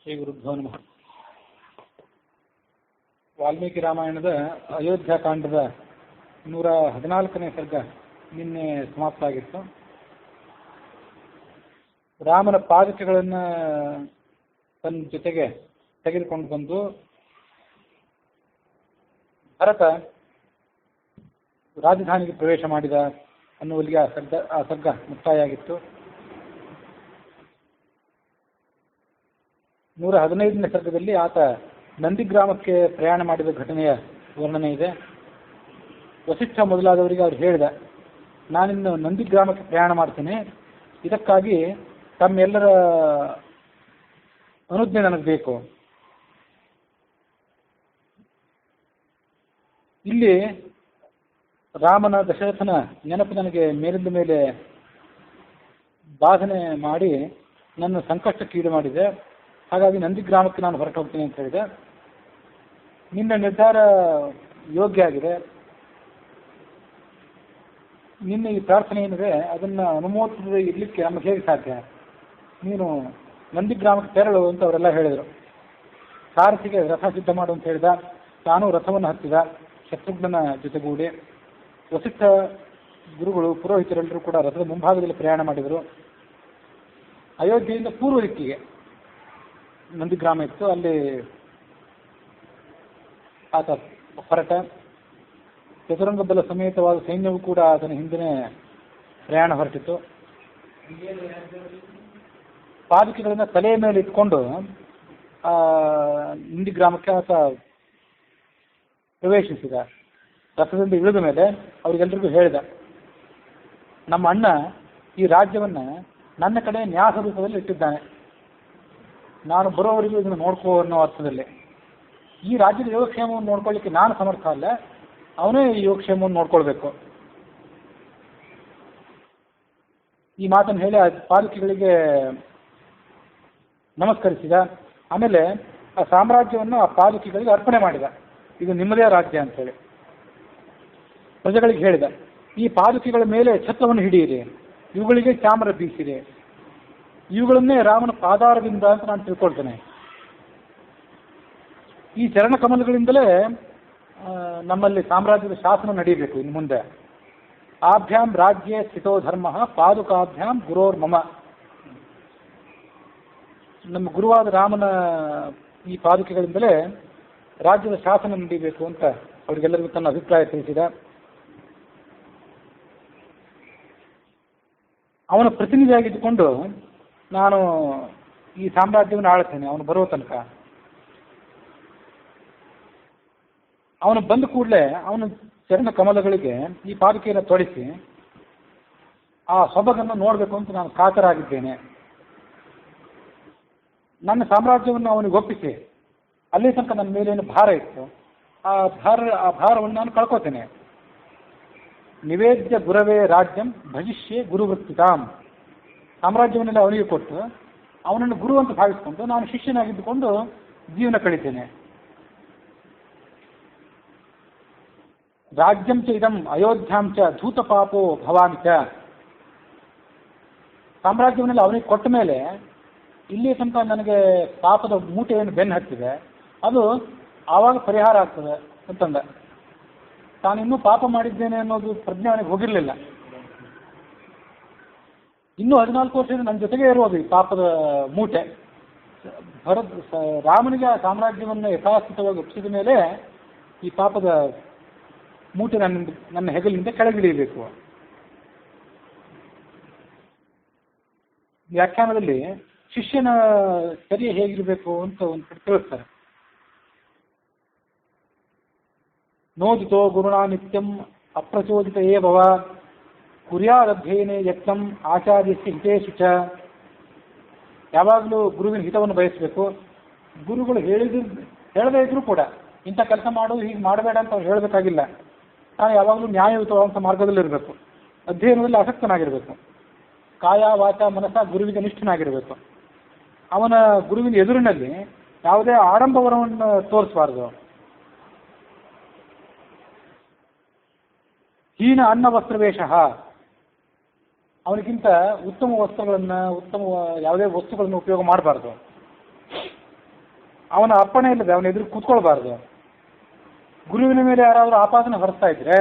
ಶ್ರೀ ಗುರುಭ್ಯೋ ನಮಃ. ವಾಲ್ಮೀಕಿ ರಾಮಾಯಣದ ಅಯೋಧ್ಯಾಕಾಂಡದ 114ನೇ ಸರ್ಗ ನಿನ್ನೆ ಸಮಾಪ್ತ ಆಗಿತ್ತು. ರಾಮನ ಪಾದಕೆಗಳನ್ನು ತನ್ನ ಜೊತೆಗೆ ತೆಗೆದುಕೊಂಡು ಬಂದು ಭರತ ರಾಜಧಾನಿಗೆ ಪ್ರವೇಶ ಮಾಡಿದ ಅನ್ನುವಲ್ಲಿಗೆ ಆ ಸರ್ಗ ಮುಕ್ತಾಯ ಆಗಿತ್ತು. 115ನೇ ಸರ್ಗದಲ್ಲಿ ಆತ ನಂದಿಗ್ರಾಮಕ್ಕೆ ಪ್ರಯಾಣ ಮಾಡಿದ ಘಟನೆಯ ವರ್ಣನೆ ಇದೆ. ವಸಿಷ್ಠ ಮೊದಲಾದವರಿಗೆ ಅವ್ರು ಹೇಳಿದ, ನಾನಿನ್ನು ನಂದಿಗ್ರಾಮಕ್ಕೆ ಪ್ರಯಾಣ ಮಾಡ್ತೇನೆ, ಇದಕ್ಕಾಗಿ ತಮ್ಮೆಲ್ಲರ ಅನುಜ್ಞೆ ನನಗೆ ಬೇಕು. ಇಲ್ಲಿ ರಾಮನ ದಶರಥನ ನೆನಪು ನನಗೆ ಮೇಲಿಂದ ಮೇಲೆ ಬಾಧನೆ ಮಾಡಿ ನನ್ನ ಸಂಕಷ್ಟಕ್ಕೀಡು ಮಾಡಿದೆ. ಹಾಗಾಗಿ ನಂದಿಗ್ರಾಮಕ್ಕೆ ನಾನು ಹೊರಟು ಹೋಗ್ತೀನಿ ಅಂತ ಹೇಳಿದೆ. ನಿನ್ನ ನಿರ್ಧಾರ ಯೋಗ್ಯ ಆಗಿದೆ. ನಿನ್ನ ಈ ಪ್ರಾರ್ಥನೆ ಏನಿದೆ ಅದನ್ನು ಅನುಮೋದಿಸದೆ ಇರಲಿಕ್ಕೆ ನಮಗೆ ಹೇಗೆ ಸಾಧ್ಯ? ನೀನು ನಂದಿಗ್ರಾಮಕ್ಕೆ ತೆರಳು ಅಂತ ಅವರೆಲ್ಲ ಹೇಳಿದರು. ಸಾರಥಿಗೆ ರಥ ಸಿದ್ಧ ಮಾಡು ಅಂತ ಹೇಳಿದ. ತಾನು ರಥವನ್ನು ಹತ್ತಿದ ಶತ್ರುಘ್ನನ ಜೊತೆಗೂಡಿ. ವಸಿಷ್ಠ ಗುರುಗಳು ಪುರೋಹಿತರೆಲ್ಲರೂ ಕೂಡ ರಥದ ಮುಂಭಾಗದಲ್ಲಿ ಪ್ರಯಾಣ ಮಾಡಿದರು. ಅಯೋಧ್ಯೆಯಿಂದ ಪೂರ್ವ ದಿಕ್ಕಿಗೆ ನಂದಿಗ್ರಾಮ ಇತ್ತು, ಅಲ್ಲಿ ಆತ ಹೊರಟ. ಚತುರಂಗ ಬಲ ಸಮೇತವಾದ ಸೈನ್ಯವು ಕೂಡ ಆತನ ಹಿಂದಿನ ಪ್ರಯಾಣ ಹೊರಟಿತ್ತು. ಪಾದಕೆಗಳನ್ನು ತಲೆಯ ಮೇಲೆ ಇಟ್ಕೊಂಡು ನಂದಿಗ್ರಾಮಕ್ಕೆ ಆತ ಪ್ರವೇಶಿಸಿದ. ರಥದಿಂದ ಇಳಿದ ಮೇಲೆ ಅವರಿಗೆಲ್ಲರಿಗೂ ಹೇಳಿದ, ನಮ್ಮ ಅಣ್ಣ ಈ ರಾಜ್ಯವನ್ನು ನನ್ನ ಕಡೆ ನ್ಯಾಸ ರೂಪದಲ್ಲಿ ಇಟ್ಟಿದ್ದಾನೆ. ನಾನು ಬರೋವರೆಗೂ ಇದನ್ನು ನೋಡ್ಕೋ ಅನ್ನೋ ಅರ್ಥದಲ್ಲಿ. ಈ ರಾಜ್ಯದ ಯೋಗಕ್ಷೇಮವನ್ನು ನೋಡ್ಕೊಳ್ಳಿಕ್ಕೆ ನಾನು ಸಮರ್ಥ ಅಲ್ಲ, ಅವನೇ ಈ ಯೋಗಕ್ಷೇಮವನ್ನು ನೋಡ್ಕೊಳ್ಬೇಕು. ಈ ಮಾತನ್ನು ಹೇಳಿ ಆ ಪಾದಕಿಗಳಿಗೆ ನಮಸ್ಕರಿಸಿದ. ಆಮೇಲೆ ಆ ಸಾಮ್ರಾಜ್ಯವನ್ನು ಆ ಪಾದಕಿಗಳಿಗೆ ಅರ್ಪಣೆ ಮಾಡಿದ. ಇದು ನಿಮ್ಮದೇ ರಾಜ್ಯ ಅಂತೇಳಿ ಪ್ರಜೆಗಳಿಗೆ ಹೇಳಿದ, ಈ ಪಾದಕಿಗಳ ಮೇಲೆ ಛತ್ರವನ್ನು ಹಿಡಿಯಿರಿ, ಇವುಗಳಿಗೆ ಚಾಮರ ಬೀಸಿರಿ, ಇವುಗಳನ್ನೇ ರಾಮನ ಪಾದಾರದಿಂದ ಅಂತ ನಾನು ತಿಳ್ಕೊಳ್ತೇನೆ. ಈ ಚರಣ ಕಮಲಗಳಿಂದಲೇ ನಮ್ಮಲ್ಲಿ ಸಾಮ್ರಾಜ್ಯದ ಶಾಸನ ನಡೀಬೇಕು ಇನ್ನು ಮುಂದೆ. ಆಭ್ಯಾಂ ರಾಜ್ಯೇ ಸ್ಥಿತೋ ಧರ್ಮ ಪಾದುಕಾಭ್ಯಾಂ ಗುರೋರ್ ಮಮ. ನಮ್ಮ ಗುರುವಾದ ರಾಮನ ಈ ಪಾದುಕೆಗಳಿಂದಲೇ ರಾಜ್ಯದ ಶಾಸನ ನಡೀಬೇಕು ಅಂತ ಅವರಿಗೆಲ್ಲರಿಗೂ ತನ್ನ ಅಭಿಪ್ರಾಯ ತಿಳಿಸಿದ. ಅವನ ಪ್ರತಿನಿಧಿಯಾಗಿದ್ದುಕೊಂಡು ನಾನು ಈ ಸಾಮ್ರಾಜ್ಯವನ್ನು ಆಳ್ತೇನೆ ಅವನು ಬರುವ ತನಕ. ಅವನು ಬಂದ ಕೂಡಲೇ ಅವನ ಚರಣ ಕಮಲಗಳಿಗೆ ಈ ಪಾದಕೆಯನ್ನು ತೊಡಿಸಿ ಆ ಸೊಬಗನ್ನು ನೋಡಬೇಕು ಅಂತ ನಾನು ಕಾತರಾಗಿದ್ದೇನೆ. ನನ್ನ ಸಾಮ್ರಾಜ್ಯವನ್ನು ಅವನಿಗೆ ಒಪ್ಪಿಸಿ, ಅಲ್ಲಿ ತನಕ ನನ್ನ ಮೇಲೇನು ಭಾರ ಇತ್ತು ಆ ಭಾರವನ್ನು ನಾನು ಕಳ್ಕೋತೇನೆ. ನಿವೇದ್ಯ ಗುರವೇ ರಾಜ್ಯಂ ಭಜಿಷ್ಯೆ ಗುರುವೃತ್ತಿತಾಂ. ಸಾಮ್ರಾಜ್ಯವನ್ನೆಲ್ಲ ಅವನಿಗೆ ಕೊಟ್ಟು ಅವನನ್ನು ಗುರು ಅಂತ ಭಾವಿಸಿಕೊಂಡು ನಾನು ಶಿಷ್ಯನಾಗಿದ್ದುಕೊಂಡು ಜೀವನ ಕಳೀತೇನೆ. ರಾಜ್ಯಂ ಚ ಇದಂ ಅಯೋಧ್ಯಾಂ ಚ ಧೂತ ಪಾಪೋ ಭವಾಮಿ ಚ. ಸಾಮ್ರಾಜ್ಯವನ್ನೆಲ್ಲ ಅವನಿಗೆ ಕೊಟ್ಟ ಮೇಲೆ ಇಲ್ಲಿ ತನಕ ನನಗೆ ಪಾಪದ ಮೂಟೆಯನ್ನು ಬೆನ್ನು ಹತ್ತಿದೆ, ಅದು ಆವಾಗ ಪರಿಹಾರ ಆಗ್ತದೆ ಅಂತಂದ. ತಾನಿನ್ನೂ ಪಾಪ ಮಾಡಿದ್ದೇನೆ ಅನ್ನೋದು ಪ್ರಜ್ಞೆ ಅವನಿಗೆ ಹೋಗಿರಲಿಲ್ಲ. ಇನ್ನೂ 14 ವರ್ಷದಿಂದ ನನ್ನ ಜೊತೆಗೆ ಇರೋದು ಈ ಪಾಪದ ಮೂಟೆ. ರಾಮನಿಗೆ ಆ ಸಾಮ್ರಾಜ್ಯವನ್ನು ಯಥಾಸ್ಥಿತವಾಗಿ ಒಪ್ಪಿಸಿದ ಮೇಲೆ ಈ ಪಾಪದ ಮೂಟೆ ನನ್ನ ಹೆಗಲಿಂದ ಕೆಳಗಿಳಿಯಬೇಕು. ವ್ಯಾಖ್ಯಾನದಲ್ಲಿ ಶಿಷ್ಯನ ಚರ್ಯ ಹೇಗಿರಬೇಕು ಅಂತ ಒಂದು ಕಡೆ ತಿಳಿಸ್ತಾರೆ. ನೋದಿತೋ ಗುರುಣಾ ನಿತ್ಯಂ ಅಪ್ರಚೋದಿತ ಏವವ ಕುರ್ಯಾದಧ್ಯಯನೇ ಯತ್ನಂ ಆಚಾರ್ಯಸ್ಯ ಹಿತೇಶು ಚ. ಯಾವಾಗಲೂ ಗುರುವಿನ ಹಿತವನ್ನು ಬಯಸಬೇಕು. ಗುರುಗಳು ಹೇಳದೇ ಇದ್ರೂ ಕೂಡ ಇಂಥ ಕೆಲಸ ಮಾಡು, ಹೀಗೆ ಮಾಡಬೇಡ ಅಂತ ಅವ್ರು ಹೇಳಬೇಕಾಗಿಲ್ಲ. ನಾನು ಯಾವಾಗಲೂ ನ್ಯಾಯಯುತವಾದಂಥ ಮಾರ್ಗದಲ್ಲಿರಬೇಕು. ಅಧ್ಯಯನದಲ್ಲಿ ಆಸಕ್ತನಾಗಿರಬೇಕು. ಕಾಯ ವಾಚ ಮನಸ್ಸ ಗುರುವಿಗೆ ನಿಷ್ಠನಾಗಿರಬೇಕು. ಅವನ ಗುರುವಿನ ಎದುರಿನಲ್ಲಿ ಯಾವುದೇ ಆಡಂಬರವನ್ನು ತೋರಿಸಬಾರ್ದು. ಹೀನ ಅನ್ನ ವಸ್ತ್ರವೇಷ, ಅವನಿಗಿಂತ ಉತ್ತಮ ವಸ್ತ್ರಗಳನ್ನು, ಉತ್ತಮ ಯಾವುದೇ ವಸ್ತುಗಳನ್ನು ಉಪಯೋಗ ಮಾಡಬಾರ್ದು. ಅವನ ಅರ್ಪಣೆ ಇಲ್ಲದೆ ಅವನ ಎದುರು ಕೂತ್ಕೊಳ್ಬಾರ್ದು. ಗುರುವಿನ ಮೇಲೆ ಯಾರಾದರೂ ಆಪಾದನೆ ಹೊರಿಸ್ತಾ ಇದ್ರೆ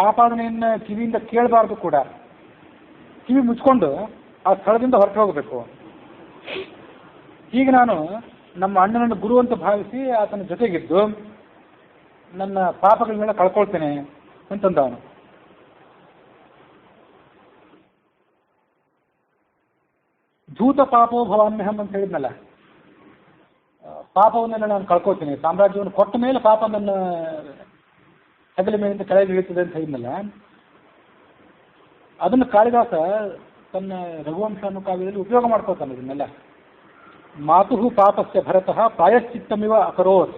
ಆಪಾದನೆಯನ್ನು ಕಿವಿಯಿಂದ ಕೇಳಬಾರ್ದು ಕೂಡ. ಕಿವಿ ಮುಚ್ಕೊಂಡು ಆ ಸ್ಥಳದಿಂದ ಹೊರಟು ಹೋಗಬೇಕು. ಈಗ ನಾನು ನಮ್ಮ ಅಣ್ಣನನ್ನು ಗುರು ಅಂತ ಭಾವಿಸಿ ಆತನ ಜೊತೆಗಿದ್ದು ನನ್ನ ಪಾಪಗಳನ್ನೆಲ್ಲ ಕಳ್ಕೊಳ್ತೇನೆ ಅಂತಂದ ಅವನು. ಧೂತ ಪಾಪೋ ಭವಾಮ್ಯಹಂ ಅಂತ ಹೇಳಿದ್ನಲ್ಲ, ಪಾಪವನ್ನೆಲ್ಲ ನಾನು ಕಳ್ಕೊಳ್ತೀನಿ, ಸಾಮ್ರಾಜ್ಯವನ್ನು ಕೊಟ್ಟ ಮೇಲೆ ಪಾಪ ನನ್ನ ಹೆಗಲ ಮೇಲಿಂದ ಕೆಳಗೆ ಇಳಿತದೆ ಅಂತ ಹೇಳಿದ್ನಲ್ಲ, ಅದನ್ನು ಕಾಳಿದಾಸ ತನ್ನ ರಘುವಂಶ ಅನ್ನೋ ಕಾವ್ಯದಲ್ಲಿ ಉಪಯೋಗ ಮಾಡ್ಕೊಳ್ತಾನೆ ಇದನ್ನೆಲ್ಲ. ಮಾತುಹು ಪಾಪಸ್ಯ ಭರತಃ ಪ್ರಾಯಶ್ಚಿತ್ತಮಿವ ಅಕರೋತ್.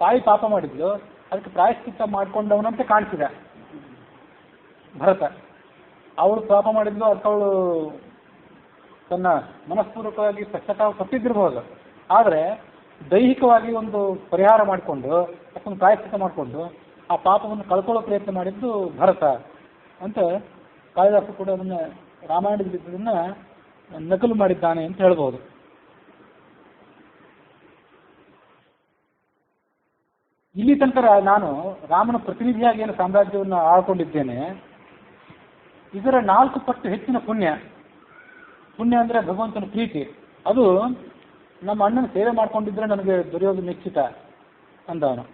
ತಾಯಿ ಪಾಪ ಮಾಡಿದ್ಲು, ಅದಕ್ಕೆ ಪ್ರಾಯಶ್ಚಿತ್ತ ಮಾಡಿಕೊಂಡವನಂತೆ ಕಾಣಿಸಿದ ಭರತ. ಅವಳು ಪಾಪ ಮಾಡಿದ್ಲು, ಅದಕ್ಕೆ ಅವಳು ತನ್ನ ಮನಸ್ಪೂರ್ವಕವಾಗಿ ಪಶ್ಚಾತ್ತಾಪ ಪಟ್ಟಿದ್ದಿರಬಹುದು. ಆದರೆ ದೈಹಿಕವಾಗಿ ಒಂದು ಪರಿಹಾರ ಮಾಡಿಕೊಂಡು ಅದನ್ನು ಪ್ರಾಯಶ್ಚಿತ್ತ ಮಾಡಿಕೊಂಡು ಆ ಪಾಪವನ್ನು ಕಳ್ಕೊಳ್ಳೋ ಪ್ರಯತ್ನ ಮಾಡಿದ್ದು ಭರತ ಅಂತ ಕಾಳಿದಾಸ ಕೂಡ ಅದನ್ನು ರಾಮಾಯಣದಲ್ಲಿದ್ದದನ್ನು ನಕಲು ಮಾಡಿದ್ದಾನೆ ಅಂತ ಹೇಳ್ಬೋದು. ಇಲ್ಲಿ ತನಕ ನಾನು ರಾಮನ ಪ್ರತಿನಿಧಿಯಾಗಿ ಏನು ಸಾಮ್ರಾಜ್ಯವನ್ನು ಆಳ್ಕೊಂಡಿದ್ದೇನೆ, ಇದರ 4 ಪಟ್ಟು ಹೆಚ್ಚಿನ ಪುಣ್ಯ. ಪುಣ್ಯ ಅಂದರೆ ಭಗವಂತನ ಪ್ರೀತಿ. ಅದು ನಮ್ಮ ಅಣ್ಣನ ಸೇವೆ ಮಾಡ್ಕೊಂಡಿದ್ರೆ ನನಗೆ ದೊರೆಯೋದು ನಿಶ್ಚಿತ ಅಂದವನು.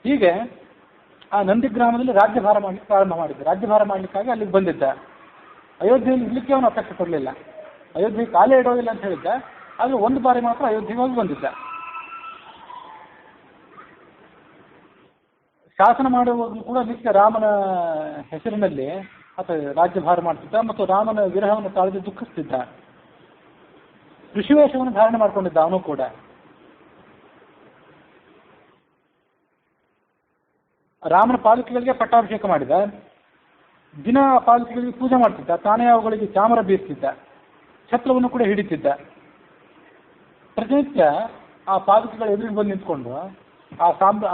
ಹೀಗೆ ಆ ನಂದಿಗ್ರಾಮದಲ್ಲಿ ರಾಜ್ಯಭಾರ ಮಾಡಲಿಕ್ಕೆ ಪ್ರಾರಂಭ ಮಾಡಿದ್ದ. ರಾಜ್ಯಭಾರ ಮಾಡಲಿಕ್ಕಾಗಿ ಅಲ್ಲಿಗೆ ಬಂದಿದ್ದ. ಅಯೋಧ್ಯೆಯಲ್ಲಿ ಇರಲಿಕ್ಕೆ ಅವನು ಅಪೇಕ್ಷೆ ಕೊಡಲಿಲ್ಲ. ಅಯೋಧ್ಯೆಗೆ ಕಾಲೇ ಇಡೋದಿಲ್ಲ ಅಂತ ಹೇಳಿದ್ದ. ಆದರೆ ಒಂದು ಬಾರಿ ಮಾತ್ರ ಅಯೋಧ್ಯೆಗೆ ಹೋಗಿ ಬಂದಿದ್ದ. ಶಾಸನ ಮಾಡುವಾಗಲೂ ಕೂಡ ನಿತ್ಯ ರಾಮನ ಹೆಸರಿನಲ್ಲಿ ಆತ ರಾಜ್ಯಭಾರ ಮಾಡ್ತಿದ್ದ ಮತ್ತು ರಾಮನ ವಿರಹವನ್ನು ತಾಳದೆ ದುಃಖಿಸ್ತಿದ್ದ. ಋಷಿವೇಷವನ್ನು ಧಾರಣೆ ಮಾಡಿಕೊಂಡಿದ್ದ ಅವನು ಕೂಡ. ರಾಮನ ಪಾಲಕಿಗಳಿಗೆ ಪಟ್ಟಾಭಿಷೇಕ ಮಾಡಿದ. ದಿನ ಪಾಲಕಿಗಳಿಗೆ ಪೂಜೆ ಮಾಡ್ತಿದ್ದ. ತಾನೇ ಅವುಗಳಿಗೆ ಚಾಮರ ಬೀರ್ತಿದ್ದ. ಛತ್ರವನ್ನು ಕೂಡ ಹಿಡಿತಿದ್ದ. ಪ್ರತಿನಿತ್ಯ ಆ ಪಾಲಕಿಗಳ ಎದುರಿಗೆ ಬಂದು ನಿಂತ್ಕೊಂಡು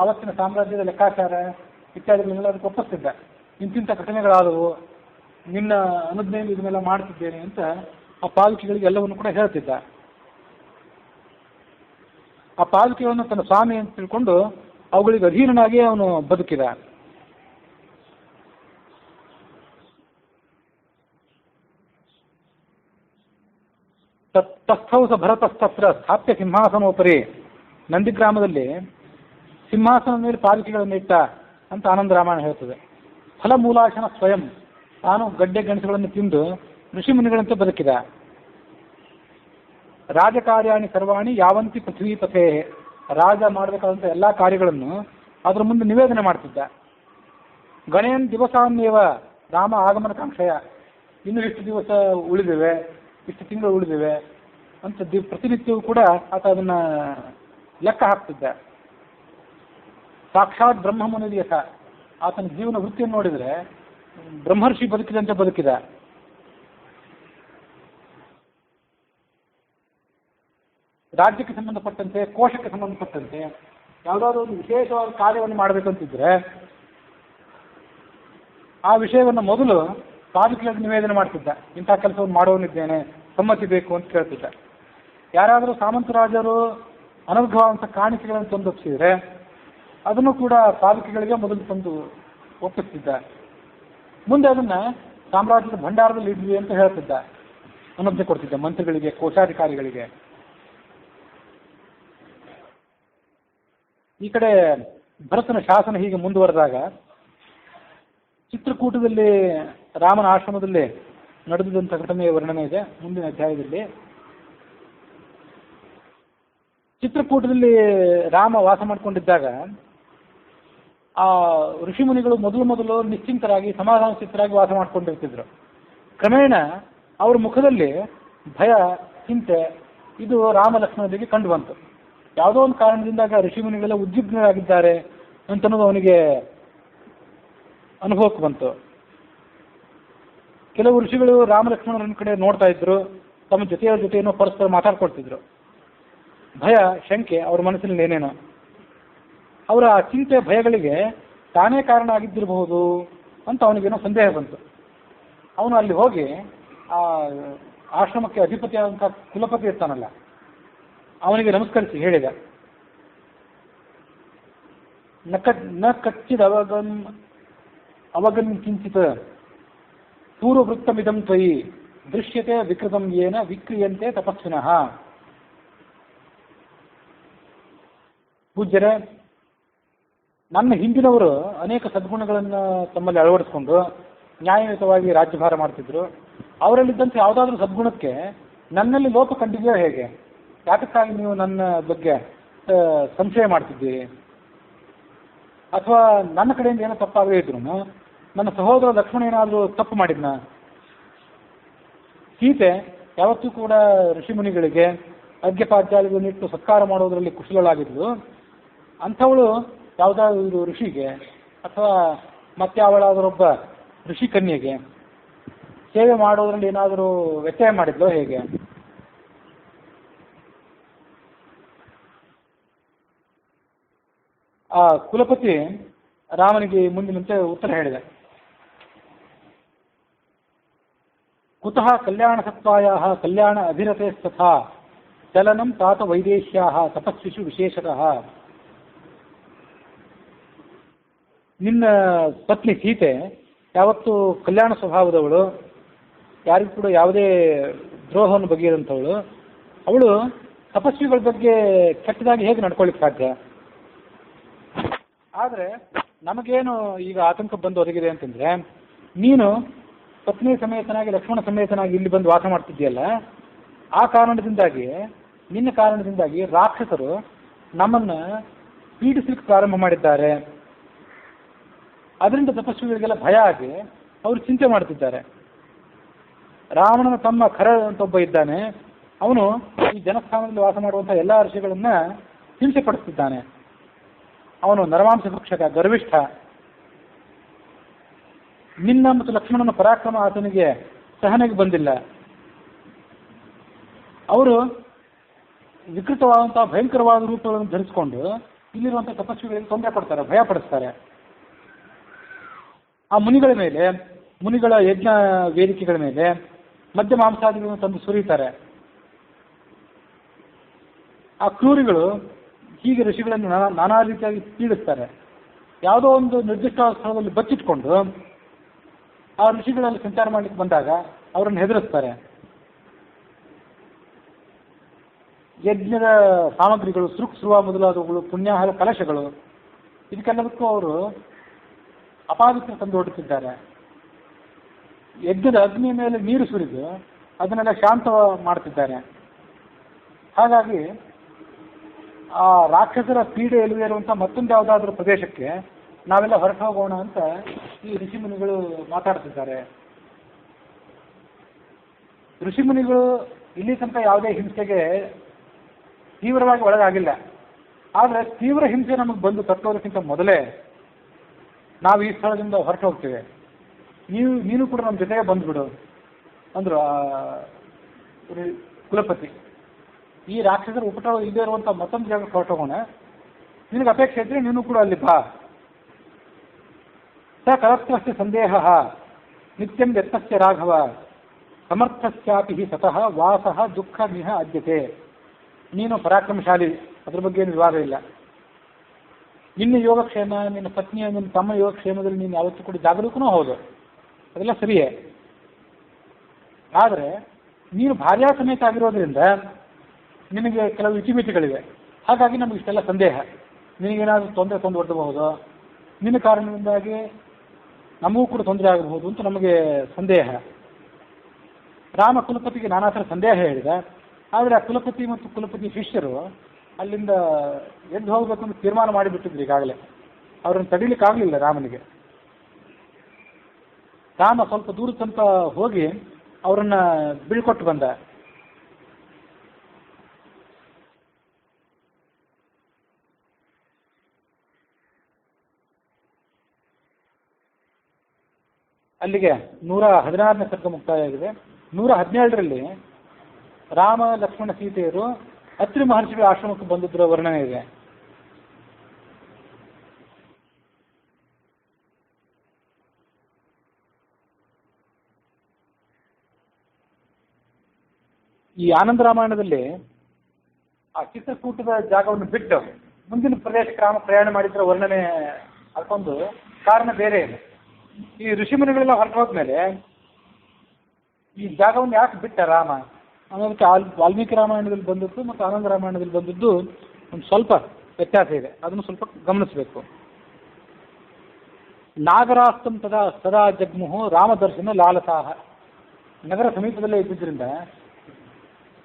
ಆವತ್ತಿನ ಸಾಮ್ರಾಜ್ಯದ ಲೆಕ್ಕಾಚಾರ ಇತ್ಯಾದಿಗಳನ್ನೆಲ್ಲ ಅದಕ್ಕೆ ಒಪ್ಪಿಸ್ತಿದ್ದ. ಇಂತಿಂಥ ಘಟನೆಗಳಾದವು, ನಿನ್ನ ಅನುಜ್ಞೆಯಲ್ಲಿ ಇದನ್ನೆಲ್ಲ ಮಾಡ್ತಿದ್ದೇನೆ ಅಂತ ಆ ಪಾಲಕಿಗಳಿಗೆ ಎಲ್ಲವನ್ನು ಕೂಡ ಹೇಳ್ತಿದ್ದ. ಆ ಪಾಲಕಿಗಳನ್ನು ತನ್ನ ಸ್ವಾಮಿ ಅಂತ ತಿಳ್ಕೊಂಡು ಅವುಗಳಿಗೆ ಅಧೀನನಾಗಿ ಅವನು ಬದುಕಿದ. ತಸ್ಥೌಸ ಭರತಸ್ತತ್ರ ಸ್ಥಾಪ್ಯ ಸಿಂಹಾಸನೋಪರಿ. ನಂದಿಗ್ರಾಮದಲ್ಲಿ ಸಿಂಹಾಸನದ ಮೇಲೆ ಪಾಲಕಿಗಳನ್ನು ಇಟ್ಟ ಅಂತ ಆನಂದ ರಾಮಾಯಣ ಹೇಳ್ತದೆ. ಫಲಮೂಲಾಶನ ಸ್ವಯಂ, ತಾನು ಗಡ್ಡೆ ಗೆಣಸುಗಳನ್ನು ತಿಂದು ಋಷಿಮುನಿಗಳಂತೆ ಬದುಕಿದ. ರಾಜಕಾರ್ಯಾಣಿ ಸರ್ವಾಣಿ ಯಾವಂತಿ ಪೃಥ್ವೀಪಥೇ. ರಾಜ ಮಾಡಬೇಕಾದಂಥ ಎಲ್ಲ ಕಾರ್ಯಗಳನ್ನು ಅದರ ಮುಂದೆ ನಿವೇದನೆ ಮಾಡ್ತಿದ್ದ. ಗಣೇನ್ ದಿವಸಾನ್ಯವ ರಾಮ ಆಗಮನ ಕಾಂಕ್ಷೆಯ. ಇನ್ನು ಇಷ್ಟು ದಿವಸ ಉಳಿದಿವೆ, ಇಷ್ಟು ತಿಂಗಳು ಉಳಿದಿವೆ ಅಂತ ಪ್ರತಿನಿತ್ಯವೂ ಕೂಡ ಆತ ಅದನ್ನು ಲೆಕ್ಕ ಹಾಕ್ತಿದ್ದ. ಸಾಕ್ಷಾತ್ ಬ್ರಹ್ಮಮುನಿಯಥ. ಆತನ ಜೀವನ ವೃತ್ತಿಯನ್ನು ನೋಡಿದರೆ ಬ್ರಹ್ಮರ್ಷಿ ಬದುಕಿದಂತೆ ಬದುಕಿದ. ರಾಜ್ಯಕ್ಕೆ ಸಂಬಂಧಪಟ್ಟಂತೆ, ಕೋಶಕ್ಕೆ ಸಂಬಂಧಪಟ್ಟಂತೆ ಯಾವುದಾದ್ರೂ ಒಂದು ವಿಶೇಷವಾದ ಕಾರ್ಯವನ್ನು ಮಾಡಬೇಕಂತಿದ್ರೆ ಆ ವಿಷಯವನ್ನು ಮೊದಲು ಪಾಲಕಿಗಳಿಗೆ ನಿವೇದನೆ ಮಾಡ್ತಿದ್ದ. ಇಂಥ ಕೆಲಸವನ್ನು ಮಾಡೋನಿದ್ದೇನೆ, ಸಮ್ಮತಿ ಬೇಕು ಅಂತ ಕೇಳ್ತಿದ್ದ. ಯಾರಾದರೂ ಸಾಮಂತರಾಜರು ಅನರ್ಘವಾದಂಥ ಕಾಣಿಕೆಗಳನ್ನು ತಂದೊಪ್ಪಿಸಿದರೆ ಅದನ್ನು ಕೂಡ ಪಾಲಕಿಗಳಿಗೆ ಮೊದಲು ತಂದು ಒಪ್ಪಿಸ್ತಿದ್ದ. ಮುಂದೆ ಅದನ್ನು ಸಾಮ್ರಾಜ್ಯದ ಭಂಡಾರದಲ್ಲಿ ಇದ್ವಿ ಅಂತ ಹೇಳ್ತಿದ್ದ, ಅನುಜ್ಞೆ ಕೊಡ್ತಿದ್ದ ಮಂತ್ರಿಗಳಿಗೆ, ಕೋಶಾಧಿಕಾರಿಗಳಿಗೆ. ಈ ಕಡೆ ಭರತನ ಶಾಸನ ಹೀಗೆ ಮುಂದುವರೆದಾಗ ಚಿತ್ರಕೂಟದಲ್ಲಿ ರಾಮನ ಆಶ್ರಮದಲ್ಲಿ ನಡೆದಂಥ ಘಟನೆಯ ವರ್ಣನೆ ಇದೆ ಮುಂದಿನ ಅಧ್ಯಾಯದಲ್ಲಿ. ಚಿತ್ರಕೂಟದಲ್ಲಿ ರಾಮ ವಾಸ ಮಾಡಿಕೊಂಡಿದ್ದಾಗ ಆ ಋಷಿಮುನಿಗಳು ಮೊದಲು ನಿಶ್ಚಿಂತರಾಗಿ ಸಮಾಧಾನಚಿತ್ತರಾಗಿ ವಾಸ ಮಾಡ್ಕೊಂಡಿರ್ತಿದ್ರು. ಕ್ರಮೇಣ ಅವ್ರ ಮುಖದಲ್ಲಿ ಭಯ, ಚಿಂತೆ ಇದು ರಾಮ ಲಕ್ಷ್ಮಣರಿಗೆ ಕಂಡು ಬಂತು. ಯಾವುದೋ ಒಂದು ಕಾರಣದಿಂದಾಗ ಋಷಿಮುನಿಗಳೆಲ್ಲ ಉದ್ವಿಗ್ನರಾಗಿದ್ದಾರೆ ಅಂತನ್ನೋದು ಅವನಿಗೆ ಅನುಭವಕ್ಕೆ ಬಂತು. ಕೆಲವು ಋಷಿಗಳು ರಾಮ ಲಕ್ಷ್ಮಣರನ್ನ ಕಡೆ ನೋಡ್ತಾ ಇದ್ರು, ತಮ್ಮ ಜೊತೆಯವರ ಜೊತೆಏನೋ ಪರಸ್ಪರ ಮಾತಾಡ್ಕೊಳ್ತಿದ್ರು. ಭಯ, ಶಂಕೆ ಅವ್ರ ಮನಸ್ಸಿನಲ್ಲಿ ಏನೇನೋ. ಅವರ ಚಿಂತೆ, ಭಯಗಳಿಗೆ ತಾನೇ ಕಾರಣ ಆಗಿದ್ದಿರಬಹುದು ಅಂತ ಅವನಿಗೇನೋ ಸಂದೇಹ ಬಂತು. ಅವನು ಅಲ್ಲಿ ಹೋಗಿ ಆ ಆಶ್ರಮಕ್ಕೆ ಅಧಿಪತಿಯಾದಂಥ ಕುಲಪತಿ ಇರ್ತಾನಲ್ಲ, ಅವನಿಗೆ ನಮಸ್ಕರಿಸಿ ಹೇಳಿದ, ನ ಕಚ್ಚಿದ ಅವಗನ್ ಕಿಂಚಿತ್ ಪೂರ್ವವೃತ್ತಮಿದಂ ತ್ವಯಿ ದೃಶ್ಯತೆ ವಿಕೃತಂ ಯೇನ ವಿಕ್ರಿಯಂತೆ ತಪಸ್ವಿನಃ. ಪೂಜ್ಯರೇ, ನನ್ನ ಹಿಂದಿನವರು ಅನೇಕ ಸದ್ಗುಣಗಳನ್ನು ತಮ್ಮಲ್ಲಿ ಅಳವಡಿಸಿಕೊಂಡು ನ್ಯಾಯಯುತವಾಗಿ ರಾಜ್ಯಭಾರ ಮಾಡ್ತಿದ್ರು. ಅವರಲ್ಲಿದ್ದಂಥ ಯಾವುದಾದ್ರೂ ಸದ್ಗುಣಕ್ಕೆ ನನ್ನಲ್ಲಿ ಲೋಪ ಕಂಡಿದೆಯೋ ಹೇಗೆ? ಯಾತಕ್ಕಾಗಿ ನೀವು ನನ್ನ ಬಗ್ಗೆ ಸಂಶಯ ಮಾಡ್ತಿದ್ದೀರಿ? ಅಥವಾ ನನ್ನ ಕಡೆಯಿಂದ ಏನೋ ತಪ್ಪಾಗದೇ ಇದ್ರು ನನ್ನ ಸಹೋದರ ಲಕ್ಷ್ಮಣ ಏನಾದರೂ ತಪ್ಪು ಮಾಡಿದ್ನ? ಸೀತೆ ಯಾವತ್ತೂ ಕೂಡ ಋಷಿಮುನಿಗಳಿಗೆ ಅರ್ಘ್ಯಪಾದ್ಯಾದಿಗಳನ್ನಿಟ್ಟು ಸತ್ಕಾರ ಮಾಡೋದರಲ್ಲಿ ಕುಶಲಳಾಗಿದ್ಲು. ಅಂಥವಳು ಯಾವುದಾದ್ರೂ ಋಷಿಗೆ ಅಥವಾ ಮತ್ತಾವಳಾದರೊಬ್ಬ ಋಷಿ ಕನ್ಯೆಗೆ ಸೇವೆ ಮಾಡೋದ್ರಲ್ಲಿ ಏನಾದರೂ ವ್ಯತ್ಯಯ ಮಾಡಿದ್ಲೋ ಹೇಗೆ? ಆ ಕುಲಪತಿ ರಾಮನಿಗೆ ಮುಂದಿನಂತೆ ಉತ್ತರ ಹೇಳಿದೆ. ಕುತಃ ಕಲ್ಯಾಣ ಸತ್ವಾಯ ಕಲ್ಯಾಣ ಅಭಿರತೆ ತಥಾ ಚಲನಂ ತಾತ ವೈದೇಶ್ಯಾ ತಪಸ್ವಿಷು ವಿಶೇಷತಃ. ನಿನ್ನ ಪತ್ನಿ ಸೀತೆ ಯಾವತ್ತು ಕಲ್ಯಾಣ ಸ್ವಭಾವದವಳು, ಯಾರಿಗೂ ಕೂಡ ಯಾವುದೇ ದ್ರೋಹವನ್ನು ಬಗೆಯದಂಥವಳು. ಅವಳು ತಪಸ್ವಿಗಳ ಬಗ್ಗೆ ಕೆಟ್ಟದಾಗಿ ಹೇಗೆ ನಡ್ಕೊಳ್ಳಿಕ್ಕೆ ಸಾಧ್ಯ? ಆದರೆ ನಮಗೇನು ಈಗ ಆತಂಕ ಬಂದು ಒದಗಿದೆ ಅಂತಂದ್ರೆ, ನೀನು ಪತ್ನಿ ಸಮೇತನಾಗಿ ಲಕ್ಷ್ಮಣ ಸಮೇತನಾಗಿ ಇಲ್ಲಿ ಬಂದು ವಾಸ ಮಾಡ್ತಿದ್ದೀಯಲ್ಲ, ಆ ಕಾರಣದಿಂದಾಗಿ ನಿನ್ನ ಕಾರಣದಿಂದಾಗಿ ರಾಕ್ಷಸರು ನಮ್ಮನ್ನ ಪೀಡಿಸಲಿಕ್ಕೆ ಪ್ರಾರಂಭ ಮಾಡಿದ್ದಾರೆ. ಅದರಿಂದ ತಪಸ್ವಿಗಳಿಗೆಲ್ಲ ಭಯ ಆಗಿ ಅವರು ಚಿಂತೆ ಮಾಡ್ತಿದ್ದಾರೆ. ರಾವಣನ ತಮ್ಮ ಖರ ಅಂತ ಒಬ್ಬ ಇದ್ದಾನೆ. ಅವನು ಈ ಜನಸ್ಥಾನದಲ್ಲಿ ವಾಸ ಮಾಡುವಂತಹ ಎಲ್ಲ ಋಷಿಗಳನ್ನ ಹಿಂಸೆ ಪಡಿಸ್ತಿದ್ದಾನೆ. ಅವನು ನರಮಾಂಸ ಭಕ್ಷಕ, ಗರ್ವಿಷ್ಠ. ನಿನ್ನ ಮತ್ತು ಲಕ್ಷ್ಮಣನ ಪರಾಕ್ರಮ ಆತನಿಗೆ ಸಹನೆಗೆ ಬಂದಿಲ್ಲ. ಅವರು ವಿಕೃತವಾದಂತಹ ಭಯಂಕರವಾದ ರೂಪಗಳನ್ನು ಧರಿಸಿಕೊಂಡು ಇಲ್ಲಿರುವಂತಹ ತಪಸ್ವಿಗಳಿಗೆ ತೊಂದರೆ ಕೊಡ್ತಾರೆ, ಭಯ ಪಡಿಸ್ತಾರೆ. ಆ ಮುನಿಗಳ ಮೇಲೆ, ಮುನಿಗಳ ಯಜ್ಞ ವೇದಿಕೆಗಳ ಮೇಲೆ ಮಧ್ಯ ಮಾಂಸಾದಿಗಳನ್ನು ತಂದು ಸುರಿಯುತ್ತಾರೆ. ಆ ಕ್ರೂರಿಗಳು ಹೀಗೆ ಋಷಿಗಳನ್ನು ನಾನಾ ರೀತಿಯಾಗಿ ಪೀಡಿಸ್ತಾರೆ. ಯಾವುದೋ ಒಂದು ನಿರ್ದಿಷ್ಟ ಸ್ಥಳದಲ್ಲಿ ಬಚ್ಚಿಟ್ಕೊಂಡು ಆ ಋಷಿಗಳಲ್ಲಿ ಸಂಚಾರ ಮಾಡಲಿಕ್ಕೆ ಬಂದಾಗ ಅವರನ್ನು ಹೆದರಿಸ್ತಾರೆ. ಯಜ್ಞದ ಸಾಮಗ್ರಿಗಳು, ಸೃಕ್ಸುವ ಮೊದಲಾದವುಗಳು, ಪುಣ್ಯಾಹಾರ ಕಲಶಗಳು, ಇದಕ್ಕೆಲ್ಲದಕ್ಕೂ ಅವರು ಅಪಾದಿತ್ಯ ತಂದು ಹೊಡುತ್ತಿದ್ದಾರೆ. ಯಜ್ಞದ ಅಗ್ನಿಯ ಮೇಲೆ ನೀರು ಸುರಿದು ಅದನ್ನೆಲ್ಲ ಶಾಂತ ಮಾಡ್ತಿದ್ದಾರೆ. ಹಾಗಾಗಿ ಆ ರಾಕ್ಷಸರ ಪೀಡೆ ಎಲ್ಲಿದೆ ಇರುವಂಥ ಮತ್ತೊಂದು ಯಾವುದಾದ್ರೂ ಪ್ರದೇಶಕ್ಕೆ ನಾವೆಲ್ಲ ಹೊರಟು ಹೋಗೋಣ ಅಂತ ಈ ಋಷಿಮುನಿಗಳು ಮಾತಾಡ್ತಿದ್ದಾರೆ. ಋಷಿಮುನಿಗಳು ಇಲ್ಲಿ ತನಕ ಯಾವುದೇ ಹಿಂಸೆಗೆ ತೀವ್ರವಾಗಿ ಒಳಗಾಗಿಲ್ಲ. ಆದರೆ ತೀವ್ರ ಹಿಂಸೆ ನಮಗೆ ಬಂದು ತಟ್ಟೋದಕ್ಕಿಂತ ಮೊದಲೇ ನಾವು ಈ ಸ್ಥಳದಿಂದ ಹೊರಟು ಹೋಗ್ತೇವೆ, ನೀನು ಕೂಡ ನಮ್ಮ ಜೊತೆಗೆ ಬಂದ್ಬಿಡು ಅಂದ್ರು ಕುಲಪತಿ. ಈ ರಾಕ್ಷಸರ ಉಪಟ ಇಲ್ಲದೆ ಇರುವಂಥ ಮತ್ತೊಂದು ಜಾಗಕ್ಕೆ ಹೊರಟೋಗೋಣ, ನಿನಗೆ ಅಪೇಕ್ಷೆ ಇದ್ರೆ ನೀನು ಕೂಡ ಅಲ್ಲಿ ಬಾ. ಸ ಕರತ್ವಸ್ಯ ಸಂದೇಹ ನಿತ್ಯಂ ವ್ಯರ್ಥಸ್ಯ ರಾಘವ ಸಮರ್ಥಸ್ಯಾಪಿ ಸತಃ ವಾಸಃ ದುಃಖ ಮಿಹ ಅದ್ಯತೆ. ನೀನು ಪರಾಕ್ರಮಶಾಲಿ, ಅದ್ರ ಬಗ್ಗೆ ಏನು ವಿವಾದ ಇಲ್ಲ. ನಿನ್ನ ಯೋಗಕ್ಷೇಮ, ನಿನ್ನ ಪತ್ನಿಯ, ನಿನ್ನ ತಮ್ಮ ಯೋಗಕ್ಷೇಮದಲ್ಲಿ ನೀನು ಯಾವತ್ತೂ ಕೂಡ ಜಾಗರೂಕನೂ ಹೌದು, ಅದೆಲ್ಲ ಸರಿಯೇ. ಆದರೆ ನೀನು ಭಾರ್ಯಾ ಸಮೇತ ಆಗಿರೋದ್ರಿಂದ ನಿನಗೆ ಕೆಲವು ಇತಿಮಿತಿಗಳಿವೆ. ಹಾಗಾಗಿ ನಮಗೆ ಇಷ್ಟೆಲ್ಲ ಸಂದೇಹ. ನಿನಗೇನಾದರೂ ತೊಂದರೆ ತಂದು ಒಡ್ಡಬಹುದು, ನಿನ್ನ ಕಾರಣದಿಂದಾಗಿ ನಮಗೂ ಕೂಡ ತೊಂದರೆ ಆಗಬಹುದು ಅಂತ ನಮಗೆ ಸಂದೇಹ. ರಾಮ ಕುಲಪತಿಗೆ ನಾನಾ ಥರ ಸಂದೇಹ ಹೇಳಿದ. ಆದರೆ ಆ ಕುಲಪತಿ ಮತ್ತು ಕುಲಪತಿ ಶಿಷ್ಯರು ಅಲ್ಲಿಂದ ಎದ್ದು ಹೋಗಬೇಕು ಅಂತ ತೀರ್ಮಾನ ಮಾಡಿಬಿಟ್ಟಿದ್ರು ಈಗಾಗಲೇ. ಅವರನ್ನು ತಡೀಲಿಕ್ಕಾಗಲಿಲ್ಲ ರಾಮನಿಗೆ. ರಾಮ ಸ್ವಲ್ಪ ದೂರ ತನಕ ಹೋಗಿ ಅವರನ್ನ ಬೀಳ್ಕೊಟ್ಟು ಬಂದ. ಅಲ್ಲಿಗೆ 116ನೇ ಸರ್ಗ ಮುಕ್ತಾಯ ಆಗಿದೆ. 117ರಲ್ಲಿ ರಾಮ ಲಕ್ಷ್ಮಣ ಸೀತೆಯರು ಅತ್ರಿ ಮಹರ್ಷಿಗಳ ಆಶ್ರಮಕ್ಕೆ ಬಂದಿದ್ದರ ವರ್ಣನೆ ಇದೆ. ಈ ಆನಂದ ರಾಮಾಯಣದಲ್ಲಿ ಆ ಚಿತ್ರಕೂಟದ ಜಾಗವನ್ನು ಬಿಟ್ಟು ಮುಂದಿನ ಪ್ರದೇಶಕ್ಕೆ ಪ್ರಯಾಣ ಮಾಡಿದ್ರೆ ವರ್ಣನೆ ಅದಕ್ಕೊಂದು ಕಾರಣ ಬೇರೆ ಇದೆ. ಈ ಋಷಿಮುನಿಗಳೆಲ್ಲ ಹೊರಟು ಹೋದ್ಮೇಲೆ ಈ ಜಾಗವನ್ನು ಯಾಕೆ ಬಿಟ್ಟ ರಾಮ ಅನ್ನೋದಕ್ಕೆ ವಾಲ್ಮೀಕಿ ರಾಮಾಯಣದಲ್ಲಿ ಬಂದದ್ದು ಮತ್ತು ಆನಂದ ರಾಮಾಯಣದಲ್ಲಿ ಬಂದದ್ದು ಒಂದು ಸ್ವಲ್ಪ ವ್ಯತ್ಯಾಸ ಇದೆ. ಅದನ್ನು ಸ್ವಲ್ಪ ಗಮನಿಸಬೇಕು. ನಾಗರಾಸ್ತಂ ಸದಾ ಜಗ್ಮುಹು ರಾಮದರ್ಶನ ಲಾಲಸಾಹ. ನಗರ ಸಮೀಪದಲ್ಲೇ ಇದ್ದಿದ್ದರಿಂದ,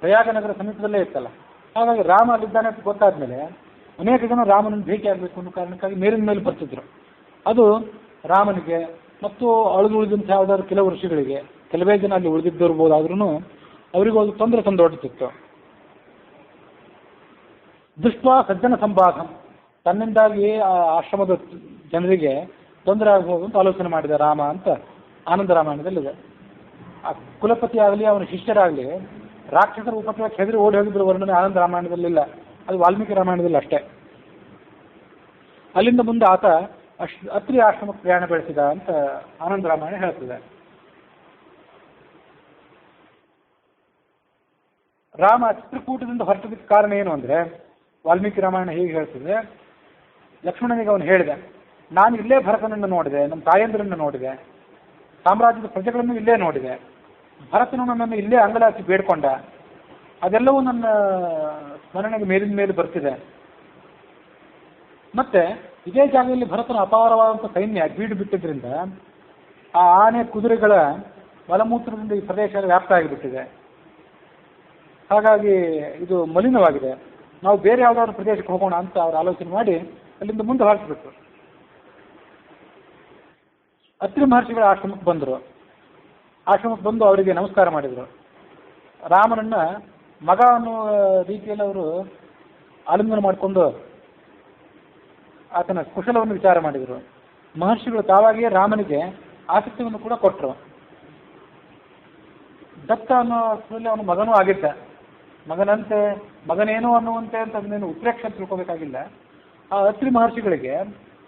ಪ್ರಯಾಗ ನಗರ ಸಮೀಪದಲ್ಲೇ ಇತ್ತಲ್ಲ, ಹಾಗಾಗಿ ರಾಮ ಅಲ್ಲಿದ್ದಾನೆ ಅಂತ ಗೊತ್ತಾದ್ಮೇಲೆ ಅನೇಕ ಜನ ರಾಮನನ್ನು ಭೇಟಿ ಆಗಬೇಕು ಅನ್ನೋ ಕಾರಣಕ್ಕಾಗಿ ಮೇಲಿನ ಮೇಲೆ ಬರ್ತಿದ್ರು. ಅದು ರಾಮನಿಗೆ ಮತ್ತು ಉಳಿದಂಥ ಯಾವುದಾದ್ರು ಕೆಲವು ಋಷಿಗಳಿಗೆ, ಕೆಲವೇ ಜನ ಅಲ್ಲಿ ಉಳಿದಿದ್ದಿರ್ಬೋದಾದ್ರೂ ಅವರಿಗೂ ಅದು ತೊಂದರೆ ತಂದೊಡ್ತಿತ್ತು. ದೃಷ್ಟ ಸಜ್ಜನ ಸಂಭಾಗಂ, ತನ್ನಿಂದಾಗಿ ಆ ಆಶ್ರಮದ ಜನರಿಗೆ ತೊಂದರೆ ಆಗಬಹುದು ಅಂತ ಆಲೋಚನೆ ಮಾಡಿದ ರಾಮ ಅಂತ ಆನಂದ ರಾಮಾಯಣದಲ್ಲಿದೆ. ಆ ಕುಲಪತಿ ಆಗಲಿ ಅವನ ಶಿಷ್ಯರಾಗಲಿ ರಾಕ್ಷಸರ ಉಪದ್ರವಕ್ಕೆ ಹೆದರಿ ಓಡಿ ಹೋಗಿದ್ರು ವರ್ಣನೆ ಆನಂದ ರಾಮಾಯಣದಲ್ಲಿಲ್ಲ, ಅದು ವಾಲ್ಮೀಕಿ ರಾಮಾಯಣದಲ್ಲಿ ಅಷ್ಟೇ. ಅಲ್ಲಿಂದ ಮುಂದೆ ಆತ ಅತ್ರಿ ಆಶ್ರಮಕ್ಕೆ ಪ್ರಯಾಣ ಬೆಳೆಸಿದ ಅಂತ ಆನಂದ ರಾಮಾಯಣ ಹೇಳ್ತದೆ. ರಾಮ ಚಿತ್ರಕೂಟದಿಂದ ಹೊರಟದಕ್ಕೆ ಕಾರಣ ಏನು ಅಂದರೆ, ವಾಲ್ಮೀಕಿ ರಾಮಾಯಣ ಹೀಗೆ ಹೇಳ್ತದೆ, ಲಕ್ಷ್ಮಣನಿಗೆ ಅವನು ಹೇಳಿದೆ, ನಾನು ಇಲ್ಲೇ ಭರತನನ್ನು ನೋಡಿದೆ, ನಮ್ಮ ತಾಯಂದ್ರನ್ನು ನೋಡಿದೆ, ಸಾಮ್ರಾಜ್ಯದ ಪ್ರಜೆಗಳನ್ನು ಇಲ್ಲೇ ನೋಡಿದೆ, ಭರತನು ನನ್ನನ್ನು ಇಲ್ಲೇ ಅಂಗಲಾಚಿ ಬೇಡ್ಕೊಂಡ, ಅದೆಲ್ಲವೂ ನನ್ನ ಸ್ಮರಣೆಗೆ ಮೇಲಿನ ಮೇಲೆ ಬರ್ತಿದೆ. ಮತ್ತೆ ಇದೇ ಜಾಗದಲ್ಲಿ ಭರತನ ಅಪಾರವಾದಂಥ ಸೈನ್ಯ ಬೀಡು ಬಿಟ್ಟಿದ್ರಿಂದ ಆ ಆನೆ ಕುದುರೆಗಳ ಮಲಮೂತ್ರದಿಂದ ಈ ಪ್ರದೇಶ ವ್ಯಾಪ್ತ ಆಗಿಬಿಟ್ಟಿದೆ. ಹಾಗಾಗಿ ಇದು ಮಲಿನವಾಗಿದೆ, ನಾವು ಬೇರೆ ಯಾವುದಾದ್ರು ಪ್ರದೇಶಕ್ಕೆ ಹೋಗೋಣ ಅಂತ ಅವರು ಆಲೋಚನೆ ಮಾಡಿ ಅಲ್ಲಿಂದ ಮುಂದೆ ಹೊರಟುಬಿಟ್ರು. ಅತ್ರಿ ಮಹರ್ಷಿಗಳ ಆಶ್ರಮಕ್ಕೆ ಬಂದರು. ಆಶ್ರಮಕ್ಕೆ ಬಂದು ಅವರಿಗೆ ನಮಸ್ಕಾರ ಮಾಡಿದರು. ರಾಮನನ್ನ ಮಗ ಅನ್ನುವ ರೀತಿಯಲ್ಲಿ ಅವರು ಆಲಿಂಗನ ಮಾಡಿಕೊಂಡು ಆತನ ಕುಶಲವನ್ನು ವಿಚಾರ ಮಾಡಿದರು. ಮಹರ್ಷಿಗಳು ತಾವಾಗಿಯೇ ರಾಮನಿಗೆ ಆಸಕ್ತಿಯನ್ನು ಕೂಡ ಕೊಟ್ಟರು. ದತ್ತ ಅನ್ನೋ ಅವನ ಮಗನೂ ಆಗಿದ್ದ. ಮಗನೇನೋ ಅನ್ನುವಂತೆ ಅಂತ ಅದನ್ನೇನು ಉತ್ಪ್ರೇಕ್ಷೆ ಅಂತ ತಿಳ್ಕೋಬೇಕಾಗಿಲ್ಲ. ಆ ಅತ್ರಿ ಮಹರ್ಷಿಗಳಿಗೆ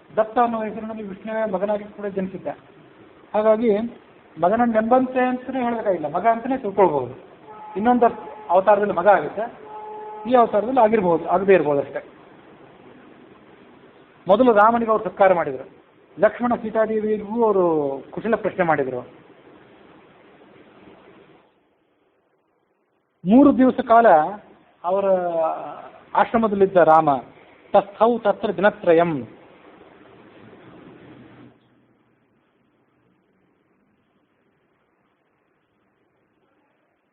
ದತ್ತ ಅನ್ನೋ ಹೆಸರಿನಲ್ಲಿ ವಿಷ್ಣುವೇ ಮಗನಾಗಿ ಕೂಡ ಜನಿಸಿದ್ದ. ಹಾಗಾಗಿ ಮಗನನ್ನು ನೆಂಬಂತೆ ಅಂತಲೇ ಹೇಳಬೇಕಾಗಿಲ್ಲ, ಮಗ ಅಂತಲೇ ತಿಳ್ಕೊಳ್ಬಹುದು. ಇನ್ನೊಂದು ಅವತಾರದಲ್ಲಿ ಮಗ ಆಗುತ್ತೆ, ಈ ಅವತಾರದಲ್ಲಿ ಆಗದೇ ಇರ್ಬೋದು ಅಷ್ಟೇ. ಮೊದಲು ರಾಮನಿಗೆ ಅವರು ಸತ್ಕಾರ ಮಾಡಿದರು. ಲಕ್ಷ್ಮಣ ಸೀತಾದೇವಿಗೂ ಅವರು ಕುಶಲ ಪ್ರಶ್ನೆ ಮಾಡಿದರು. 3 ದಿವಸ ಕಾಲ ಅವರ ಆಶ್ರಮದಲ್ಲಿದ್ದ ರಾಮ ತಸ್ಥೌ ತತ್ರ ದಿನತ್ರಯಂ.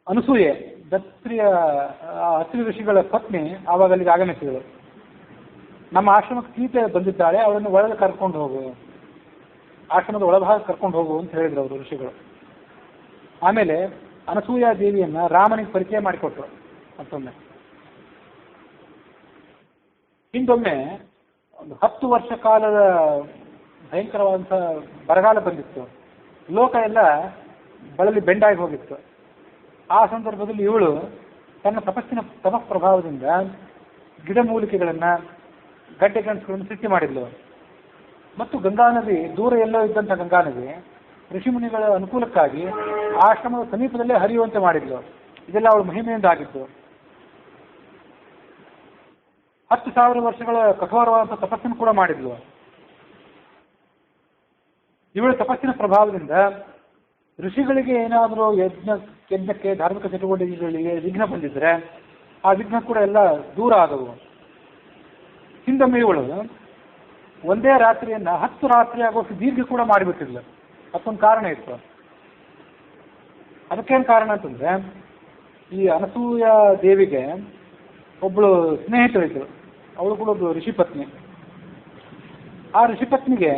ಅನಸೂಯೆ ಅತ್ರಿ ಋಷಿಗಳ ಪತ್ನಿ ಆವಾಗ ಅಲ್ಲಿಗೆ ಆಗಮಿಸಿದಳು. ನಮ್ಮ ಆಶ್ರಮಕ್ಕೆ ಸೀತೆ ಬಂದಿದ್ದಾಳೆ, ಅವಳನ್ನು ಒಳಗೆ ಕರ್ಕೊಂಡು ಹೋಗು, ಆಶ್ರಮದ ಒಳಭಾಗ ಕರ್ಕೊಂಡು ಹೋಗು ಅಂತ ಹೇಳಿದ್ರು ಅವರು ಋಷಿಗಳು. ಆಮೇಲೆ ಅನಸೂಯ ದೇವಿಯನ್ನ ರಾಮನಿಗೆ ಪರಿಚಯ ಮಾಡಿಕೊಟ್ರು. ಮತ್ತೊಮ್ಮೆ ಹಿಂದೊಮ್ಮೆ ಒಂದು 10 ವರ್ಷ ಕಾಲದ ಭಯಂಕರವಾದಂಥ ಬರಗಾಲ ಬಂದಿತ್ತು. ಲೋಕ ಎಲ್ಲ ಬಳಲಿ ಬೆಂಡಾಗಿ ಹೋಗಿತ್ತು. ಆ ಸಂದರ್ಭದಲ್ಲಿ ಇವಳು ತನ್ನ ತಪಃಪ್ರಭಾವದಿಂದ ಗಿಡಮೂಲಿಕೆಗಳನ್ನು, ಗಡ್ಡೆ ಗೆಣಸುಗಳನ್ನು ಸೃಷ್ಟಿ ಮಾಡಿದ್ಲು. ಮತ್ತು ಗಂಗಾ ನದಿ, ದೂರ ಎಲ್ಲೋ ಇದ್ದಂಥ ಗಂಗಾ ನದಿ ಋಷಿಮುನಿಗಳ ಅನುಕೂಲಕ್ಕಾಗಿ ಆಶ್ರಮದ ಸಮೀಪದಲ್ಲೇ ಹರಿಯುವಂತೆ ಮಾಡಿದ್ಲು. ಇದೆಲ್ಲ ಅವಳು ಮಹಿಮೆಯಿಂದ ಆಗಿತ್ತು. 10,000 ವರ್ಷಗಳ ಕಠೋರವಾದಂಥ ತಪಸ್ಸನ್ನು ಕೂಡ ಮಾಡಿದ್ಲು. ಇವಳ ತಪಸ್ಸಿನ ಪ್ರಭಾವದಿಂದ ಋಷಿಗಳಿಗೆ ಏನಾದರೂ ಯಜ್ಞಕ್ಕೆ ಧಾರ್ಮಿಕ ಚಟುವಟಿಕೆಗಳಿಗೆ ವಿಘ್ನ ಬಂದಿದ್ರೆ ಆ ವಿಘ್ನ ಕೂಡ ಎಲ್ಲ ದೂರ ಆದವು. ಹಿಂದೊಮ್ಮೆ ಇವಳು ಒಂದೇ ರಾತ್ರಿಯನ್ನ 10 ರಾತ್ರಿ ಆಗೋಷ್ಟು ದೀರ್ಘ ಕೂಡ ಮಾಡಿಬಿಟ್ಟಿದ್ಲು. ಅದಕ್ಕೊಂದು ಕಾರಣ ಇತ್ತು. ಅದಕ್ಕೇನು ಕಾರಣ ಅಂತಂದ್ರೆ, ಈ ಅನಸೂಯ ದೇವಿಗೆ ಒಬ್ಬಳು ಸ್ನೇಹಿತರಿದ್ರು, ಅವಳು ಕೂಡ ಒಬ್ಬಳು ಋಷಿಪತ್ನಿ. ಆ ಋಷಿಪತ್ನಿಗೆ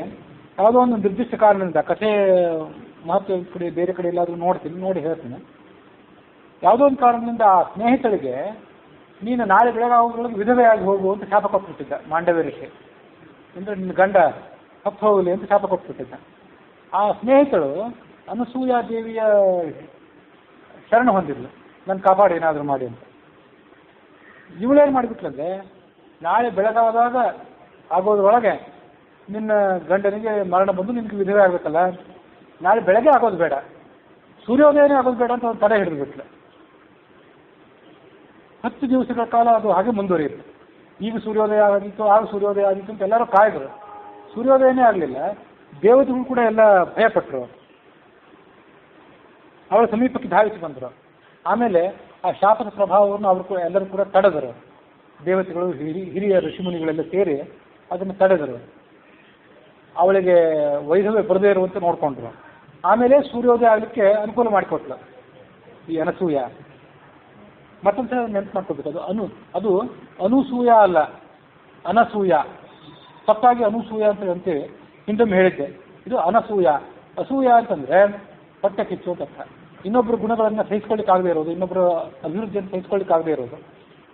ಯಾವುದೋ ಒಂದು ನಿರ್ದಿಷ್ಟ ಕಾರಣದಿಂದ, ಕಥೆ ಮಹತ್ವ ಕಡೆ ಬೇರೆ ಕಡೆ ಎಲ್ಲಾದರೂ ನೋಡಿ ಹೇಳ್ತೀನಿ, ಯಾವುದೋ ಒಂದು ಕಾರಣದಿಂದ ಆ ಸ್ನೇಹಿತಳಿಗೆ ನೀನು ನಾಳೆ ಬೆಳಗಾಗೋದ್ರೊಳಗೆ ವಿಧವೆಯಾಗಿ ಹೋಗು ಅಂತ ಶಾಪ ಕೊಟ್ಬಿಟ್ಟಿದ್ದ ಮಾಂಡವ್ಯ ಋಷಿ. ಅಂದರೆ ನಿನ್ನ ಗಂಡ ಹತ್ತು ಹೋಗಲಿ ಅಂತ ಶಾಪ ಕೊಟ್ಬಿಟ್ಟಿದ್ದ. ಆ ಸ್ನೇಹಿತಳು ಅನಸೂಯ ದೇವಿಯ ಶರಣ ಹೊಂದಿದ್ಲು, ನನ್ನ ಕಾಪಾಡಿ ಏನಾದರೂ ಮಾಡಿ ಅಂತ. ಇವಳೇನು ಮಾಡಿಬಿಟ್ಲಂದ್ರೆ, ನಾಳೆ ಬೆಳಗಾದಾಗ ಆಗೋದ್ರೊಳಗೆ ನಿನ್ನ ಗಂಡನಿಗೆ ಮರಣ ಬಂದು ನಿನಗೆ ವಿಧವೆ ಆಗಬೇಕಲ್ಲ, ನಾಳೆ ಬೆಳಗ್ಗೆ ಆಗೋದು ಬೇಡ, ಸೂರ್ಯೋದಯನೇ ಆಗೋದು ಬೇಡ ಅಂತ ಒಂದು ತಡೆ ಹಿಡಿದ್ಬಿಟ್ಲು. 10 ದಿವಸಗಳ ಕಾಲ ಅದು ಹಾಗೆ ಮುಂದುವರಿಯುತ್ತೆ. ಈಗ ಸೂರ್ಯೋದಯ ಆಗಿತ್ತು, ಆಗ ಸೂರ್ಯೋದಯ ಆಗಿತ್ತು ಅಂತ ಎಲ್ಲರೂ ಕಾಯ್ದರು. ಸೂರ್ಯೋದಯನೇ ಆಗಲಿಲ್ಲ. ದೇವತೆಗಳು ಕೂಡ ಎಲ್ಲ ಭಯಪಟ್ಟರು. ಅವಳ ಸಮೀಪಕ್ಕೆ ಧಾವಿಸಿ ಬಂದರು. ಆಮೇಲೆ ಆ ಶಾಪದ ಪ್ರಭಾವವನ್ನು ಅವರು ಎಲ್ಲರೂ ಕೂಡ ತಡೆದರು. ದೇವತೆಗಳು, ಹಿರಿಯ ಋಷಿಮುನಿಗಳೆಲ್ಲ ಸೇರಿ ಅದನ್ನು ತಡೆದರು. ಅವಳಿಗೆ ವೈಧವ್ಯ ಬರದೇ ಇರುವಂತೆ ನೋಡಿಕೊಂಡ್ರು. ಆಮೇಲೆ ಸೂರ್ಯೋದಯ ಆಗಲಿಕ್ಕೆ ಅನುಕೂಲ ಮಾಡಿಕೊಟ್ಲು ಈ ಅನಸೂಯ. ಮತ್ತೊಂದ್ಸಲ ನೆನಪು ಮಾಡ್ಕೋಬೇಕು, ಅದು ಅನುಸೂಯ ಅಲ್ಲ, ಅನಸೂಯ. ತಪ್ಪಾಗಿ ಅನುಸೂಯ ಅಂತ ಅಂತೇಳಿ ಹಿಂದೊಮ್ಮೆ ಹೇಳಿದ್ದೆ. ಇದು ಅನಸೂಯ. ಅಸೂಯ ಅಂತಂದ್ರೆ ಹೊಟ್ಟೆ ಕಿಚ್ಚು ಅಂತ ಅರ್ಥ. ಇನ್ನೊಬ್ಬರು ಗುಣಗಳನ್ನು ಸಹಿಸ್ಕೊಳ್ಳಿಕ್ಕಾಗದೇ ಇರೋದು, ಇನ್ನೊಬ್ಬರು ಅಭಿವೃದ್ಧಿಯನ್ನು ಸಹಿಸ್ಕೊಳ್ಳಿಕ್ಕಾಗದೇ ಇರೋದು,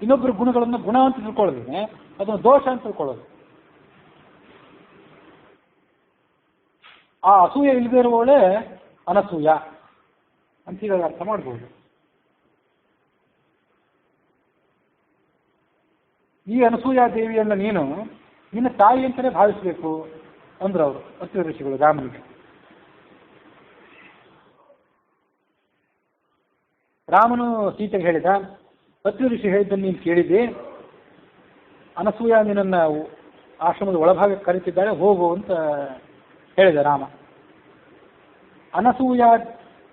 ಇನ್ನೊಬ್ಬರು ಗುಣಗಳನ್ನು ಗುಣ ಅಂತ ತಿಳ್ಕೊಳ್ಳೋದೇನೆ ಅದನ್ನು ದೋಷ ಅಂತ ತಿಳ್ಕೊಳ್ಳೋದು. ಆ ಅಸೂಯ ಇಲ್ಲದೆ ಇರುವವಳೆ ಅನಸೂಯ ಅಂತ ಈಗ ಅರ್ಥ ಮಾಡ್ಬೋದು. ಈ ಅನಸೂಯ ದೇವಿಯನ್ನ ನೀನು ನಿನ್ನ ತಾಯಿ ಅಂತಲೇ ಭಾವಿಸಬೇಕು ಅಂದ್ರು ಅವರು ಅತ್ರಿ ಋಷಿಗಳು ರಾಮನಿಗೆ. ರಾಮನು ಸೀತೆಗೆ ಹೇಳಿದ, ಅತ್ರಿ ಋಷಿ ಹೇಳಿದ್ದನ್ನು ನೀನು ಕೇಳಿದ್ದೆ, ಅನಸೂಯ ನಿನ್ನನ್ನು ಆಶ್ರಮದ ಒಳಭಾಗಕ್ಕೆ ಕರೀತಿದ್ದಾಳೆ, ಹೋಗು ಅಂತ ಹೇಳಿದ ರಾಮ. ಅನಸೂಯ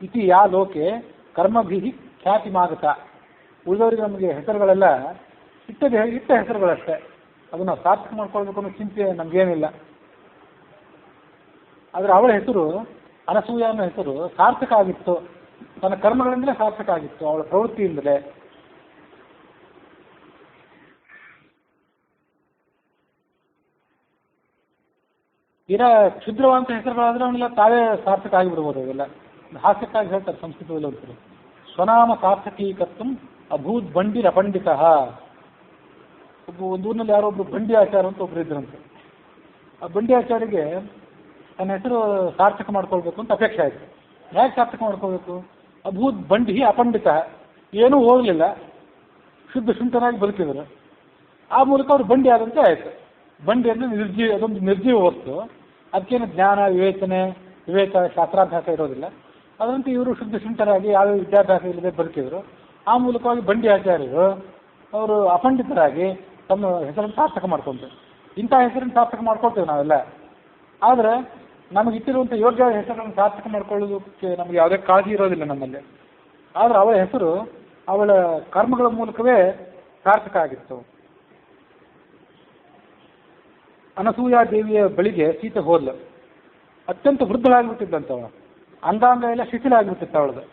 ಇತಿ ಯಾ ಲೋಕೆ ಕರ್ಮಭಿ ಖ್ಯಾತಿಮಾಗತ. ಉಳಿದವರಿಗೆ ನಮಗೆ ಹೆಸರುಗಳೆಲ್ಲ ಇಟ್ಟ ಹೆಸರುಗಳಷ್ಟೇ. ಅದನ್ನು ನಾವು ಸಾರ್ಥಕ ಮಾಡ್ಕೊಳ್ಬೇಕು ಅನ್ನೋ ಚಿಂತೆ ನಮಗೇನಿಲ್ಲ. ಆದರೆ ಅವಳ ಹೆಸರು, ಅನಸೂಯ ಅನ್ನೋ ಹೆಸರು ಸಾರ್ಥಕ ಆಗಿತ್ತು. ತನ್ನ ಕರ್ಮಗಳಿಂದಲೇ ಸಾರ್ಥಕ ಆಗಿತ್ತು, ಅವಳ ಪ್ರವೃತ್ತಿಯಿಂದಲೇ. ಕ್ಷುದ್ರವಂತ ಹೆಸರುಗಳಾದ್ರೆ ಅವನ್ನೆಲ್ಲ ತಾವೇ ಸಾರ್ಥಕ ಆಗಿಬಿಡ್ಬೋದು. ಅವೆಲ್ಲ ಹಾಸ್ಯಕ್ಕಾಗಿ ಹೇಳ್ತಾರೆ ಸಂಸ್ಕೃತದಲ್ಲಿ ಹೋಗ್ತಾರೆ. ಸ್ವನಾಮ ಸಾರ್ಥಕೀಕರ್ತು ಅಭೂತ್ ಬಂಡಿರ ಪಂಡಿತ. ಒಂದು ಊರಿನಲ್ಲಿ ಯಾರೋ ಒಬ್ರು ಬಂಡಿ ಆಚಾರ ಅಂತ ಒಬ್ರು ಇದ್ರಂತೆ. ಆ ಬಂಡಿ ಆಚಾರಿಗೆ ತನ್ನ ಹೆಸರು ಸಾರ್ಥಕ ಮಾಡ್ಕೊಳ್ಬೇಕು ಅಂತ ಅಪೇಕ್ಷೆ ಆಯಿತು. ಹೇಗೆ ಸಾರ್ಥಕ ಮಾಡ್ಕೋಬೇಕು? ಅಭೂತ್ ಬಂಡಿ ಅಪಂಡಿತ, ಏನೂ ಹೋಗಲಿಲ್ಲ, ಶುದ್ಧನಾಗಿ ಬದುಕಿದ್ರು. ಆ ಮೂಲಕ ಅವ್ರು ಬಂಡಿ ಆದಂತೆ ಆಯಿತು. ಬಂಡಿ ಅಂದರೆ ಅದೊಂದು ನಿರ್ಜೀವ ವಸ್ತು. ಅದಕ್ಕೇನು ಜ್ಞಾನ, ವಿವೇಕ, ಶಾಸ್ತ್ರಾಭ್ಯಾಸ ಇರೋದಿಲ್ಲ. ಅದಂತೆ ಇವರು ಶುದ್ಧರಾಗಿ ಯಾವ ವಿದ್ಯಾಭ್ಯಾಸ ಇಲ್ಲದೆ ಬದುಕಿದ್ರು. ಆ ಮೂಲಕವಾಗಿ ಬಂಡಿ ಆಚಾರ್ಯರು ಅವರು ಅಪಂಡಿತರಾಗಿ ತಮ್ಮ ಹೆಸರನ್ನು ಸಾರ್ಥಕ ಮಾಡ್ಕೊಂಡ್ರು. ಇಂಥ ಹೆಸರನ್ನು ಸಾರ್ಥಕ ಮಾಡ್ಕೊಳ್ತೇವೆ ನಾವೆಲ್ಲ. ಆದರೆ ನಮಗೆ ಇಟ್ಟಿರುವಂಥ ಯೋಗ್ಯ ಹೆಸರನ್ನು ಸಾರ್ಥಕ ಮಾಡ್ಕೊಳ್ಳೋದಕ್ಕೆ ನಮಗೆ ಯಾವುದೇ ಕಾಳಜಿ ಇರೋದಿಲ್ಲ ನಮ್ಮಲ್ಲಿ. ಆದರೆ ಅವಳ ಹೆಸರು ಅವಳ ಕರ್ಮಗಳ ಮೂಲಕವೇ ಸಾರ್ಥಕ ಆಗಿತ್ತು. ಅನಸೂಯ ದೇವಿಯ ಬಳಿಗೆ ಸೀತೆ ಹೋದ್ಲು. ಅತ್ಯಂತ ವೃದ್ಧಳಾಗಿಬಿಟ್ಟಿದ್ದಂತವ. ಅಂಗಾಂಗ ಎಲ್ಲ ಶಿಥಿಲಾಗಿಬಿಟ್ಟಿತ್ತು ಅವಳದು.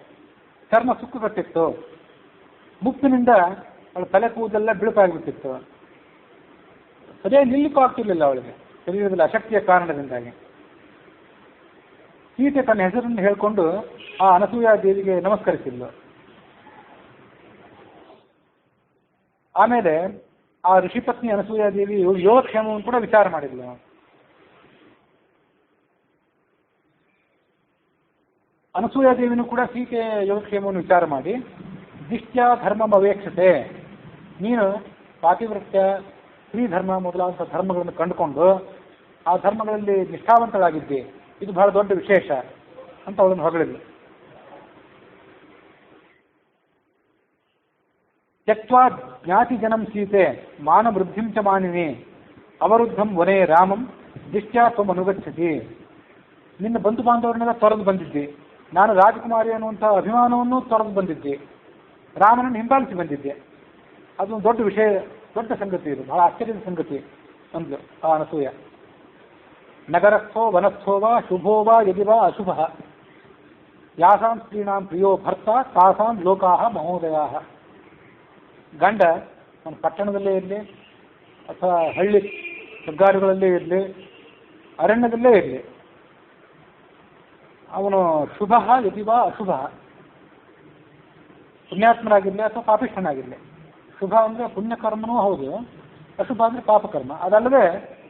ಚರ್ಮ ಸುಕ್ಕುಗಟ್ಟಿತ್ತು. ಮುಪ್ಪಿನಿಂದ ಅವಳ ತಲೆ ಕೂದಲೆಲ್ಲ ಬಿಳುಪಾಗಿಬಿಟ್ಟಿತ್ತು. ಅದೇ ನಿಲ್ಲಿಕ್ಕೂ ಆಗ್ತಿರ್ಲಿಲ್ಲ ಅವಳಿಗೆ, ಶರೀರದಲ್ಲಿ ಅಶಕ್ತಿಯ ಕಾರಣದಿಂದಾಗಿ. ಸೀತೆ ತನ್ನ ಹೆಸರನ್ನು ಹೇಳಿಕೊಂಡು ಆ ಅನಸೂಯ ದೇವಿಗೆ ನಮಸ್ಕರಿಸಿದ್ಲು. ಆಮೇಲೆ ಆ ಋಷಿಪತ್ನಿ ಅನಸೂಯ ದೇವಿ ಯೋಗಕ್ಷೇಮವನ್ನು ಕೂಡ ವಿಚಾರ ಮಾಡಿದ್ಲು. ಅನಸೂಯ ದೇವಿನೂ ಕೂಡ ಸೀತೆಯ ಯೋಗಕ್ಷೇಮವನ್ನು ವಿಚಾರ ಮಾಡಿ, ದಿಷ್ಟ್ಯ ಧರ್ಮಂ ಅವೇಕ್ಷತೆ, ನೀನು ಪಾತಿವೃತ್ಯ, ಸ್ತ್ರೀ ಧರ್ಮ ಮೊದಲಾದಂಥ ಧರ್ಮಗಳನ್ನು ಕಂಡುಕೊಂಡು ಆ ಧರ್ಮಗಳಲ್ಲಿ ನಿಷ್ಠಾವಂತಳಾಗಿದ್ದೆ, ಇದು ಬಹಳ ದೊಡ್ಡ ವಿಶೇಷ ಅಂತ ಅವಳನ್ನು ಹೊಗಳಿದ್ಲು. ತ್ಯಕ್ವಾ ಜ್ಞಾತಿ ಜನಂ ಸೀತೆ ಮಾನ ವೃದ್ಧಿಂ ಚ ಮಾನಿನಿ ಅವರುದ್ಧಂ ವನೇ ರಾಮಂ ದಿಷ್ಟ್ಯಾ ತ್ವಂ ಅನುಗಚ್ಚತಿ. ನಿನ್ನ ಬಂಧು ಬಾಂಧವರನ್ನೆಲ್ಲ ತೊರೆದು ಬಂದಿದ್ದೆ, ನಾನು ರಾಜಕುಮಾರಿ ಅನ್ನುವಂಥ ಅಭಿಮಾನವನ್ನು ತೊರೆದು ಬಂದಿದ್ದೆ, ರಾಮನನ್ನು ಹಿಂಬಾಲಿಸಿ ಬಂದಿದ್ದೆ. ಅದೊಂದು ದೊಡ್ಡ ವಿಷಯ, ದೊಡ್ಡ ಸಂಗತಿ, ಇದು ಬಹಳ ಆಶ್ಚರ್ಯದ ಸಂಗತಿ ಅಂದ್ಲು ಆ ಅನಸೂಯ. ನಗರಸ್ಥೋ ವನಸ್ಥೋ ವಾ ಶುಭೋ ವಾ ಯದಿ ವಾ ಅಶುಭ ಯಾಸಾಂ ಸ್ತ್ರೀಣಾಂ ಪ್ರಿಯೋ ಭರ್ತ ತಾಸಾಂ ಲೋಕಾಹ ಮಹೋದಯಾ. ಗಂಡ ಅವನು ಪಟ್ಟಣದಲ್ಲೇ ಇರಲಿ ಅಥವಾ ಹಳ್ಳಿ ಹೆಗ್ಗಾಡುಗಳಲ್ಲೇ ಇರಲಿ, ಅರಣ್ಯದಲ್ಲೇ ಇರಲಿ, ಅವನು ಶುಭ ಯದಿ ವಾ ಅಶುಭ, ಪುಣ್ಯಾತ್ಮನಾಗಿರಲಿ ಅಥವಾ ಪಾಪಿಷ್ಠನಾಗಿರಲಿ. ಶುಭ ಅಂದರೆ ಪುಣ್ಯಕರ್ಮನೂ ಹೌದು, ಅಶುಭ ಅಂದರೆ ಪಾಪಕರ್ಮ. ಅದಲ್ಲದೆ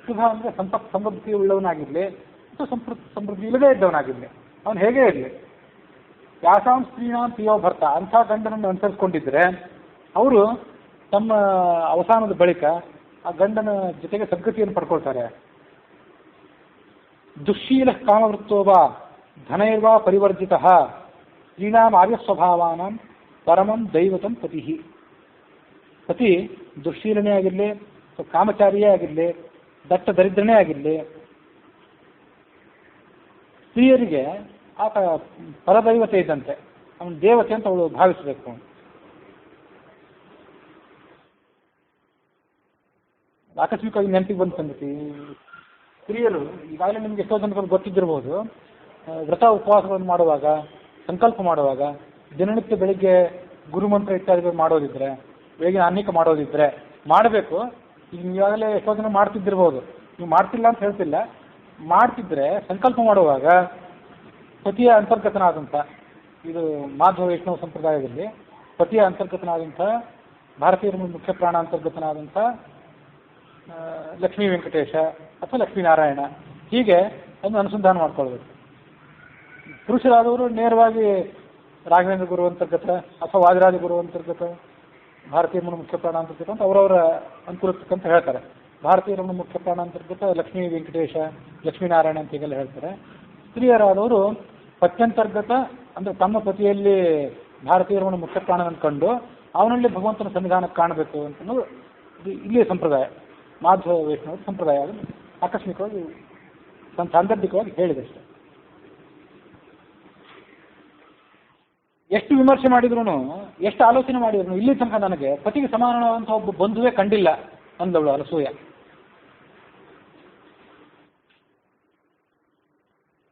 ಶುಭ ಅಂದರೆ ಸಮೃದ್ಧಿ ಉಳ್ಳವನಾಗಿರಲಿ ಅಥವಾ ಸಮೃದ್ಧಿ ಇಲ್ಲದೇ ಇದ್ದವನಾಗಿರಲಿ, ಅವನು ಹೇಗೇ ಇರಲಿ. ಯಾಸಾಂ ಸ್ತ್ರೀಣಾಂ ಪ್ರಿಯೋ ಭರ್ತ, ಅಂಥ ಗಂಡನನ್ನು ಅನುಸರಿಸ್ಕೊಂಡಿದ್ರೆ ಅವರು ತಮ್ಮ ಅವಸಾನದ ಬಳಿಕ ಆ ಗಂಡನ ಜೊತೆಗೆ ಸದ್ಗತಿಯನ್ನು ಪಡ್ಕೊಳ್ತಾರೆ. ದುಶ್ಶೀಲ ಕಾಮವೃತ್ತೋವಾ ಧನೈರ್ವಾ ಪರಿವರ್ಜಿತ ಸ್ತ್ರೀಣಾಂ ಆರ್ಯಸ್ವಭಾವಾನಾಂ ಪರಮಂ ದೈವತಂ ಪತಿ. ಪತಿ ದುಶ್ಶೀಲನೇ ಆಗಿರಲಿ, ಕಾಮಚಾರಿಯೇ ಆಗಿರಲಿ, ದಟ್ಟ ದರಿದ್ರನೇ ಆಗಿರಲಿ, ಸ್ತ್ರೀಯರಿಗೆ ಆತ ಪರದೈವತೆ ಇದ್ದಂತೆ, ಅವನ ದೇವತೆ ಅಂತ ಅವಳು ಭಾವಿಸಬೇಕು. ಆಕಸ್ಮಿಕವಾಗಿ ನೆನಪಿಗೆ ಬಂದ ಸಂಗತಿ, ಸ್ತ್ರೀಯರು ಈಗಾಗಲೇ ನಿಮ್ಗೆ ಎಷ್ಟೋ ಜನಗಳು ಗೊತ್ತಿದ್ದಿರ್ಬೋದು, ವ್ರತ ಉಪವಾಸಗಳನ್ನು ಮಾಡುವಾಗ, ಸಂಕಲ್ಪ ಮಾಡುವಾಗ, ದಿನನಿತ್ಯ ಬೆಳಿಗ್ಗೆ ಗುರುಮಂತ್ರ ಇತ್ಯಾದಿಗಳು ಮಾಡೋದಿದ್ರೆ, ಬೆಳಿಗ್ಗೆ ಅನ್ನಿಕ ಮಾಡೋದಿದ್ರೆ ಮಾಡಬೇಕು. ಈಗ ಈಗಾಗಲೇ ಎಷ್ಟೋ ಜನ ಮಾಡ್ತಿದ್ದಿರ್ಬೋದು, ನೀವು ಮಾಡ್ತಿಲ್ಲ ಅಂತ ಹೇಳ್ತಿಲ್ಲ, ಮಾಡ್ತಿದ್ರೆ ಸಂಕಲ್ಪ ಮಾಡುವಾಗ ಪತಿಯ ಅಂತರ್ಗತನಾದಂಥ, ಇದು ಮಾಧ್ವ ವೈಷ್ಣವ ಸಂಪ್ರದಾಯದಲ್ಲಿ ಪತಿಯ ಅಂತರ್ಗತನಾದಂಥ, ಭಾರತೀಯರ ಮುಖ್ಯ ಪ್ರಾಣ ಅಂತರ್ಗತನಾದಂಥ ಲಕ್ಷ್ಮೀ ವೆಂಕಟೇಶ ಅಥವಾ ಲಕ್ಷ್ಮೀನಾರಾಯಣ, ಹೀಗೆ ಅದನ್ನು ಅನುಸಂಧಾನ ಮಾಡ್ಕೊಳ್ಬೇಕು. ಪುರುಷರಾದವರು ನೇರವಾಗಿ ರಾಘವೇಂದ್ರ ಗುರು ಅಂತರ್ಗತ ಅಥವಾ ವಾದಿರಾಜ ಗುರು ಅಂತರ್ಗತ, ಭಾರತೀಯ ಮುಖ್ಯ ಪ್ರಾಣ ಅಂತರ್ಗತ ಅಂತ ಅವರವರ ಅನುಕೂಲಕ್ಕಂತ ಹೇಳ್ತಾರೆ. ಭಾರತೀಯರ ಮುಖ್ಯ ಪ್ರಾಣ ಅಂತರ್ಗತ ಲಕ್ಷ್ಮೀ ವೆಂಕಟೇಶ, ಲಕ್ಷ್ಮೀನಾರಾಯಣ ಅಂತ ಹೀಗೆಲ್ಲ ಹೇಳ್ತಾರೆ. ಸ್ತ್ರೀಯರಾದವರು ಪತ್ಯಂತರ್ಗತ, ಅಂದರೆ ತಮ್ಮ ಪತಿಯಲ್ಲಿ ಭಾರತೀಯರ ಮುಖ್ಯ ಪ್ರಾಣವನ್ನು ಕಂಡು ಅವನಲ್ಲಿ ಭಗವಂತನ ಸನ್ನಿಧಾನಕ್ಕೆ ಕಾಣಬೇಕು ಅಂತನ್ನೋದು ಇಲ್ಲಿಯ ಸಂಪ್ರದಾಯ, ಮಾಧ್ವ ವೈಷ್ಣವ ಸಂಪ್ರದಾಯ. ಅದನ್ನು ಆಕಸ್ಮಿಕವಾಗಿ ಸಾಂದರ್ಭಿಕವಾಗಿ ಹೇಳಿದೆ ಅಷ್ಟೇ. ಎಷ್ಟು ವಿಮರ್ಶೆ ಮಾಡಿದ್ರು, ಎಷ್ಟು ಆಲೋಚನೆ ಮಾಡಿದ್ರು, ಇಲ್ಲಿ ತನಕ ನನಗೆ ಪತಿಗೆ ಸಮಾನವಾದಂಥ ಒಬ್ಬ ಬಂಧುವೇ ಕಂಡಿಲ್ಲ ಅಂದವಳು ಅನಸೂಯ.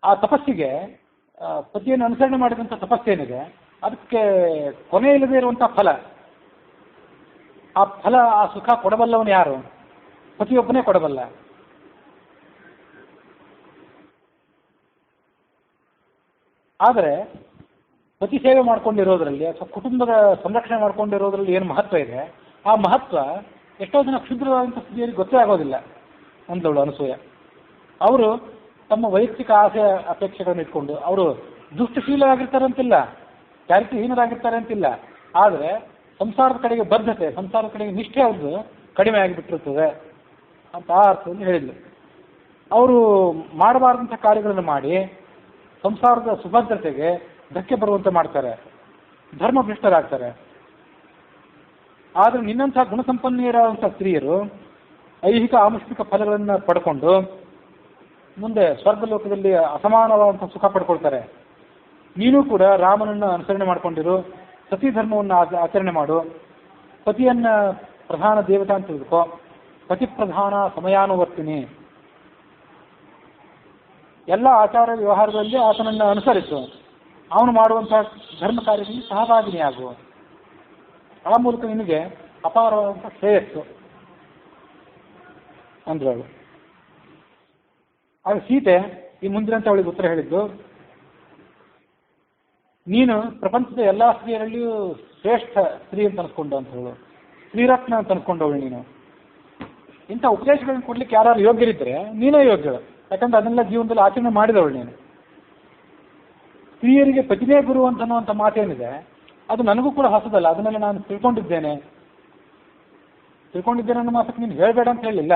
ಆ ತಪಸ್ಸಿಗೆ, ಪತಿಯನ್ನು ಅನುಸರಣೆ ಮಾಡಿದಂಥ ತಪಸ್ಸೇನಿದೆ ಅದಕ್ಕೆ ಕೊನೆ ಇಲ್ಲದೆ ಇರುವಂಥ ಫಲ, ಆ ಫಲ, ಆ ಸುಖ ಕೊಡಬಲ್ಲವನು ಯಾರು? ಪತಿಯೊಬ್ಬನೇ ಕೊಡಬಲ್ಲ. ಆದರೆ ಪತಿ ಸೇವೆ ಮಾಡ್ಕೊಂಡಿರೋದ್ರಲ್ಲಿ ಅಥವಾ ಕುಟುಂಬದ ಸಂರಕ್ಷಣೆ ಮಾಡ್ಕೊಂಡಿರೋದ್ರಲ್ಲಿ ಏನು ಮಹತ್ವ ಇದೆ, ಆ ಮಹತ್ವ ಎಷ್ಟೋ ಜನ ಕ್ಷುದ್ರವಾದಂಥ ಸ್ಥಿತಿಯಲ್ಲಿ ಗೊತ್ತೇ ಆಗೋದಿಲ್ಲ ಅಂದವಳು ಅನಸೂಯ. ಅವರು ತಮ್ಮ ವೈಯಕ್ತಿಕ ಆಸೆ ಅಪೇಕ್ಷೆಗಳನ್ನು ಇಟ್ಕೊಂಡು ಅವರು ದುಷ್ಟಶೀಲರಾಗಿರ್ತಾರೆ ಅಂತಿಲ್ಲ, ಚಾರಿತ್ರ್ಯಹೀನರಾಗಿರ್ತಾರೆ ಅಂತಿಲ್ಲ, ಆದರೆ ಸಂಸಾರದ ಕಡೆಗೆ ಬದ್ಧತೆ, ಸಂಸಾರದ ಕಡೆಗೆ ನಿಷ್ಠೆ ಅವ್ರದ್ದು ಕಡಿಮೆ ಆಗಿಬಿಟ್ಟಿರ್ತದೆ ಅಂತ ಆ ಅರ್ಥವನ್ನು ಹೇಳಿದ್ಲು. ಅವರು ಮಾಡಬಾರ್ದಂಥ ಕಾರ್ಯಗಳನ್ನು ಮಾಡಿ ಸಂಸಾರದ ಸುಭದ್ರತೆಗೆ ಧಕ್ಕೆ ಬರುವಂತೆ ಮಾಡ್ತಾರೆ, ಧರ್ಮಭ್ರಷ್ಟರಾಗ್ತಾರೆ. ಆದರೆ ನಿನ್ನಂಥ ಗುಣಸಂಪನ್ನೆಯರಾದಂಥ ಸ್ತ್ರೀಯರು ಐಹಿಕ ಆಮುಷ್ಮಿಕ ಫಲಗಳನ್ನು ಪಡ್ಕೊಂಡು ಮುಂದೆ ಸ್ವರ್ಗಲೋಕದಲ್ಲಿ ಅಸಮಾನವಾದಂಥ ಸುಖ ಪಡ್ಕೊಳ್ತಾರೆ. ನೀನು ಕೂಡ ರಾಮನನ್ನು ಅನುಸರಣೆ ಮಾಡಿಕೊಂಡಿರು, ಸತಿ ಧರ್ಮವನ್ನು ಆಚರಣೆ ಮಾಡು, ಪತಿಯನ್ನ ಪ್ರಧಾನ ದೇವತಾ ಅಂತ ತಿಳ್ಕೊ, ಪತಿ ಪ್ರಧಾನ ಸಮಯಾನುವರ್ತಿನಿ, ಎಲ್ಲ ಆಚಾರ ವ್ಯವಹಾರದಲ್ಲಿ ಆತನನ್ನು ಅನುಸರಿಸು, ಅವನು ಮಾಡುವಂಥ ಧರ್ಮ ಕಾರ್ಯದಲ್ಲಿ ಸಹಭಾಗಿನಿಯಾಗು, ಆ ಮೂಲಕ ನಿನಗೆ ಅಪಾರವಾದಂಥ ಶ್ರೇಯಸ್ಸು ಅಂದ್ರಳು. ಆಗ ಸೀತೆ ಈ ಮುಂದಿನಂತೆ ಅವಳಿಗೆ ಉತ್ತರ ಹೇಳಿದ್ದು, ನೀನು ಪ್ರಪಂಚದ ಎಲ್ಲ ಸ್ತ್ರೀಯರಲ್ಲಿಯೂ ಶ್ರೇಷ್ಠ ಸ್ತ್ರೀ ಅಂತ ಅನ್ಸ್ಕೊಂಡು ಅಂತ ಹೇಳು, ಸ್ತ್ರೀರತ್ನ ಅಂತ ಅನ್ಸ್ಕೊಂಡವಳು ನೀನು. ಇಂಥ ಉಪದೇಶಗಳನ್ನು ಕೊಡ್ಲಿಕ್ಕೆ ಯಾರು ಯೋಗ್ಯರಿದ್ದರೆ ನೀನೇ ಯೋಗ್ಯಳು, ಯಾಕಂದ್ರೆ ಅದನ್ನೆಲ್ಲ ಜೀವನದಲ್ಲಿ ಆಚರಣೆ ಮಾಡಿದವಳು ನೀನು. ಸ್ತ್ರೀಯರಿಗೆ ಪತಿನೇ ಗುರು ಅಂತನ್ನುವಂಥ ಮಾತೇನಿದೆ ಅದು ನನಗೂ ಕೂಡ ಹೊಸದಲ್ಲ, ಅದನ್ನೆಲ್ಲ ನಾನು ತಿಳ್ಕೊಂಡಿದ್ದೇನೆ ಅನ್ನೋ ಮಾತಕ್ಕೆ ನೀನು ಹೇಳಬೇಡ ಅಂತ ಹೇಳಿಲ್ಲ,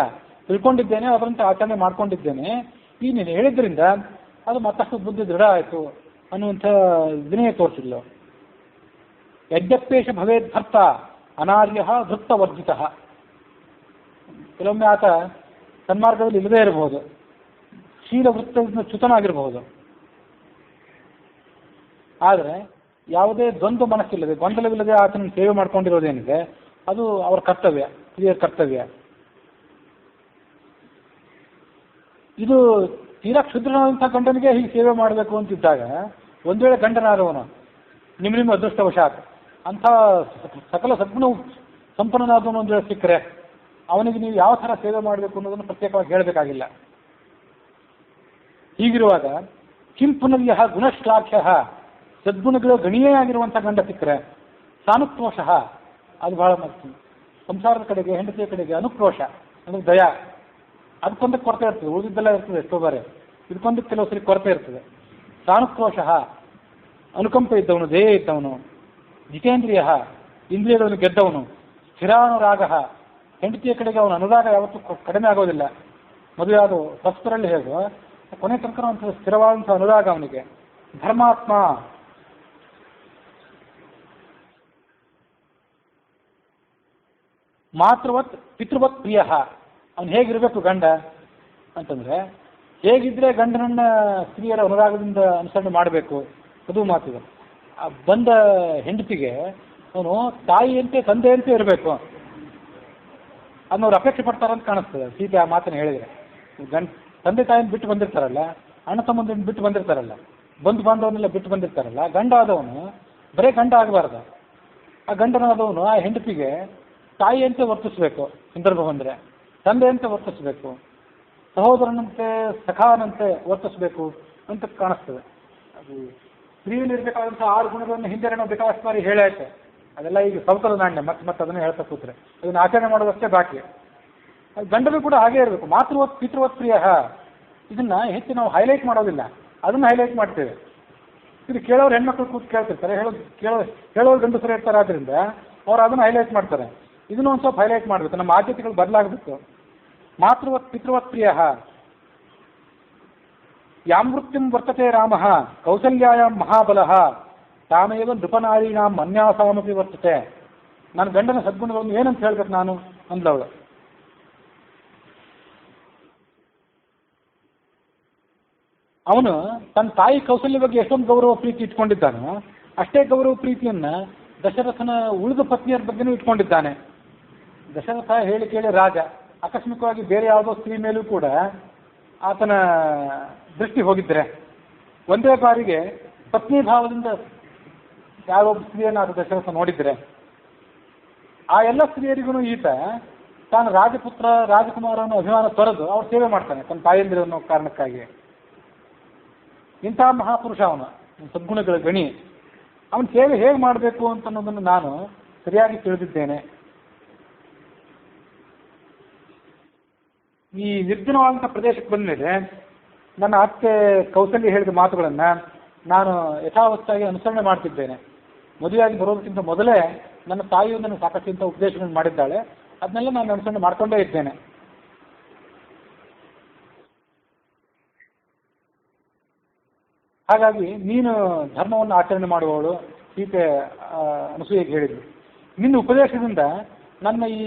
ತಿಳ್ಕೊಂಡಿದ್ದೇನೆ, ಅದರಂತೆ ಆಚರಣೆ ಮಾಡ್ಕೊಂಡಿದ್ದೇನೆ. ಈ ನೀನು ಹೇಳಿದ್ರಿಂದ ಅದು ಮತ್ತಷ್ಟು ಬುದ್ಧಿ ದೃಢ ಆಯಿತು ಅನ್ನುವಂಥ ವಿನಯ ತೋರಿಸಿಲ್ಲ. ಯಜ್ಞಪೇಶ ಭವೇದ್ ಭರ್ತ ಅನಾರ್ಯ ವೃತ್ತವರ್ಜಿತ. ಕೆಲವೊಮ್ಮೆ ಆತ ಸನ್ಮಾರ್ಗದಲ್ಲಿ ಇಲ್ಲದೇ ಇರಬಹುದು, ಶೀಲ ವೃತ್ತದಿಂದ ಚ್ಯುತನಾಗಿರಬಹುದು, ಆದರೆ ಯಾವುದೇ ದ್ವಂದ್ವ ಮನಸ್ಸಿಲ್ಲದೆ, ಗೊಂದಲವಿಲ್ಲದೆ ಆತನ ಸೇವೆ ಮಾಡ್ಕೊಂಡಿರೋದೇನಿದೆ ಅದು ಅವರ ಕರ್ತವ್ಯ, ಸ್ತ್ರೀಯರ ಕರ್ತವ್ಯ. ಇದು ತೀರಾ ಕ್ಷುದ್ರನಾದಂಥ ಗಂಡನಿಗೆ ಹೀಗೆ ಸೇವೆ ಮಾಡಬೇಕು ಅಂತಿದ್ದಾಗ, ಒಂದು ವೇಳೆ ಗಂಡನಾದವನು ನಿಮ್ಮ ಅದೃಷ್ಟವಶಾತ್ ಅಂಥ ಸಕಲ ಸದ್ಗುಣ ಸಂಪನ್ನನಾದವನು ಒಂದು ವೇಳೆ ಸಿಕ್ಕರೆ ಅವನಿಗೆ ನೀವು ಯಾವ ಥರ ಸೇವೆ ಮಾಡಬೇಕು ಅನ್ನೋದನ್ನು ಪ್ರತ್ಯೇಕವಾಗಿ ಹೇಳಬೇಕಾಗಿಲ್ಲ. ಹೀಗಿರುವಾಗ ಕಿಂ ಪುನರ್ಯಃ ಗುಣಶ್ಲಾಘ್ಯ, ಸದ್ಗುಣಗಳು ಗಣಿಯೇ ಆಗಿರುವಂಥ ಗಂಡ ಸಿಕ್ಕರೆ ಸಾನುಕ್ರೋಶಃ, ಅದು ಬಹಳ ಮುಖ್ಯ. ಸಂಸಾರದ ಕಡೆಗೆ, ಹೆಂಡತಿಯ ಕಡೆಗೆ ಅನುಕ್ರೋಶ ಅಂದರೆ ದಯ, ಅದಕ್ಕೊಂದಕ್ಕೆ ಕೊರತೆ ಇರ್ತದೆ, ಉಳಿದಿದ್ದೆಲ್ಲ ಇರ್ತದೆ ಎಷ್ಟೋ ಬಾರಿ, ಇದಕ್ಕೊಂದಕ್ಕೆ ಕೆಲವು ಸರಿ ಕೊರತೆ ಇರ್ತದೆ. ಸಾನುಕ್ರೋಶಃ, ಅನುಕಂಪ ಇದ್ದವನು, ದಯೆ ಇದ್ದವನು. ಜಿತೇಂದ್ರಿಯ, ಇಂದ್ರಿಯಗಳನ್ನು ಗೆದ್ದವನು. ಸ್ಥಿರಾನುರಾಗ, ಹೆಂಡತಿಯ ಕಡೆಗೆ ಅವನ ಅನುರಾಗ ಯಾವತ್ತೂ ಕಡಿಮೆ ಆಗೋದಿಲ್ಲ. ಮದುವೆ ಅದು ಪರಸ್ಪರಲ್ಲಿ ಹೇಗೋ ಕೊನೆ ತನಕ ಒಂದು ಸ್ಥಿರವಾದಂಥ ಅನುರಾಗ ಅವನಿಗೆ. ಧರ್ಮಾತ್ಮ, ಮಾತೃವತ್ ಪಿತೃವತ್ ಪ್ರಿಯ. ಅವನು ಹೇಗಿರಬೇಕು ಗಂಡ ಅಂತಂದರೆ, ಹೇಗಿದ್ರೆ ಗಂಡನನ್ನ ಸ್ತ್ರೀಯರ ಅನುರಾಗದಿಂದ ಅನುಸರಣೆ ಮಾಡಬೇಕು, ಅದು ಮಾತಿದೆ. ಬಂದ ಹೆಂಡತಿಗೆ ಅವನು ತಾಯಿಯಂತೆ ತಂದೆಯಂತೆ ಇರಬೇಕು ಅನ್ನೋರು ಅಪೇಕ್ಷೆ ಪಡ್ತಾರಂತ ಕಾಣಿಸ್ತದೆ ಸೀತೆ ಆ ಮಾತನ್ನು ಹೇಳಿದರೆ. ತಂದೆ ತಾಯಿನ ಬಿಟ್ಟು ಬಂದಿರ್ತಾರಲ್ಲ, ಅಣ್ಣ ತಮ್ಮಂದಿನ ಬಿಟ್ಟು ಬಂದಿರ್ತಾರಲ್ಲ, ಬಂಧು ಬಾಂಧವನ್ನೆಲ್ಲ ಬಿಟ್ಟು ಬಂದಿರ್ತಾರಲ್ಲ, ಗಂಡ ಆದವನು ಬರೀ ಗಂಡ ಆಗಬಾರ್ದು. ಆ ಗಂಡನಾದವನು ಆ ಹೆಂಡತಿಗೆ ತಾಯಿಯಂತೆ ವರ್ತಿಸಬೇಕು, ಸಂದರ್ಭ ಬಂದರೆ ತಂದೆಯಂತೆ ವರ್ತಿಸಬೇಕು, ಸಹೋದರನಂತೆ ಸಖಾನಂತೆ ವರ್ತಿಸಬೇಕು ಅಂತ ಕಾಣಿಸ್ತದೆ. ಅದು ಸ್ತ್ರೀಯಲ್ಲಿ ಇರಬೇಕಾದಂಥ 6 ಗುಣಗಳನ್ನು ಹಿಂದೆ ನಾವು ಬೇಕಾದಷ್ಟು ಬಾರಿ ಹೇಳಾಯ್ತೆ. ಅದೆಲ್ಲ ಈಗ ಸೌಕರ್ಯ ನಾಣ್ಯ ಮತ್ತೆ ಅದನ್ನು ಹೇಳ್ತಾ ಕೂತ್ರೆ ಅದನ್ನು ಆಚರಣೆ ಮಾಡೋದಷ್ಟೇ ಬಾಕಿ. ಗಂಡನು ಕೂಡ ಹಾಗೇ ಇರಬೇಕು. ಮಾತೃವತ್ ಪಿತೃವತ್ ಪ್ರಿಯ, ಇದನ್ನು ಹೆಚ್ಚು ನಾವು ಹೈಲೈಟ್ ಮಾಡೋದಿಲ್ಲ, ಅದನ್ನು ಹೈಲೈಟ್ ಮಾಡ್ತೇವೆ. ಇದು ಕೇಳೋರು ಹೆಣ್ಮಕ್ಳು ಕೂತು ಕೇಳ್ತಿರ್ತಾರೆ, ಹೇಳೋರು ಗಂಡಸರು ಇರ್ತಾರೆ, ಆದ್ದರಿಂದ ಅವ್ರು ಅದನ್ನು ಹೈಲೈಟ್ ಮಾಡ್ತಾರೆ. ಇದನ್ನು ಒಂದು ಸ್ವಲ್ಪ ಹೈಲೈಟ್ ಮಾಡಬೇಕು, ನಮ್ಮ ಆದ್ಯತೆಗಳು ಬದಲಾಗಬೇಕು. ಮಾತೃವತ್ ಪಿತೃವತ್ ಪ್ರಿಯ ಯಾಮೃತ್ಯುಂ ವರ್ತತೆ ರಾಮ ಕೌಸಲ್ಯಾಯಾಂ ಮಹಾಬಲಃ ತಾಮೇವ ನೃಪನಾರೀಣಾಂ ಮನ್ಯಾಸಾಮಪಿ ವರ್ತತೆ. ನನ್ನ ಗಂಡನ ಸದ್ಗುಣಗಳನ್ನು ಏನಂತ ಹೇಳ್ಬೇಕು ನಾನು ಅಂದ್ಲವಳು. ಅವನು ತನ್ನ ತಾಯಿ ಕೌಸಲ್ಯ ಬಗ್ಗೆ ಎಷ್ಟೊಂದು ಗೌರವ ಪ್ರೀತಿ ಇಟ್ಕೊಂಡಿದ್ದಾನೋ ಅಷ್ಟೇ ಗೌರವ ಪ್ರೀತಿಯನ್ನ ದಶರಥನ ಉಳಿದ ಪತ್ನಿಯರ ಬಗ್ಗೆನೂ ಇಟ್ಕೊಂಡಿದ್ದಾನೆ. ದಶರಥ ಹೇಳಿ ಕೇಳಿ ರಾಜ, ಆಕಸ್ಮಿಕವಾಗಿ ಬೇರೆ ಯಾವುದೋ ಸ್ತ್ರೀ ಮೇಲೂ ಕೂಡ ಆತನ ದೃಷ್ಟಿ ಹೋಗಿದ್ರೆ ಒಂದೇ ಬಾರಿಗೆ ಪತ್ನಿ ಭಾವದಿಂದ ಯಾರೊಬ್ಬ ಸ್ತ್ರೀಯನ್ನು ಆತ ದಶರಥ ನೋಡಿದ್ರೆ, ಆ ಎಲ್ಲ ಸ್ತ್ರೀಯರಿಗೂ ಈತ ತಾನು ರಾಜಪುತ್ರ ರಾಜಕುಮಾರನ ಅಭಿಮಾನ ತೊರೆದು ಅವ್ರ ಸೇವೆ ಮಾಡ್ತಾನೆ ತನ್ನ ತಾಯಂದಿರ ಅನ್ನೋ ಕಾರಣಕ್ಕಾಗಿ. ಇಂತಹ ಮಹಾಪುರುಷ ಅವನು, ಸದ್ಗುಣಗಳ ಗಣಿ. ಅವನ ಸೇವೆ ಹೇಗೆ ಮಾಡಬೇಕು ಅಂತ ಅನ್ನೋದನ್ನು ನಾನು ಸರಿಯಾಗಿ ತಿಳಿದಿದ್ದೇನೆ. ಈ ನಿರ್ಜನವಾದಂಥ ಪ್ರದೇಶಕ್ಕೆ ಬಂದ ಮೇಲೆ ನನ್ನ ಅತ್ತೆ ಕೌಸಲ್ಯ ಹೇಳಿದ ಮಾತುಗಳನ್ನು ನಾನು ಯಥಾವತ್ತಾಗಿ ಅನುಸರಣೆ ಮಾಡ್ತಿದ್ದೇನೆ. ಮದುವೆಯಾಗಿ ಬರೋದಕ್ಕಿಂತ ಮೊದಲೇ ನನ್ನ ತಾಯಿಯು ನನಗೆ ಸಾಕಷ್ಟು ಇಂಥ ಉಪದೇಶಗಳನ್ನು ಮಾಡಿದ್ದಾಳೆ, ಅದನ್ನೆಲ್ಲ ನಾನು ಅನುಸರಣೆ ಮಾಡ್ಕೊಂಡೇ ಇದ್ದೇನೆ. ಹಾಗಾಗಿ ನೀನು ಧರ್ಮವನ್ನು ಆಚರಣೆ ಮಾಡುವವಳು ಸೀತೆ ಅನಸೂಯೆಗೆ ಹೇಳಿದ್ವಿ. ನಿನ್ನ ಉಪದೇಶದಿಂದ ನನ್ನ ಈ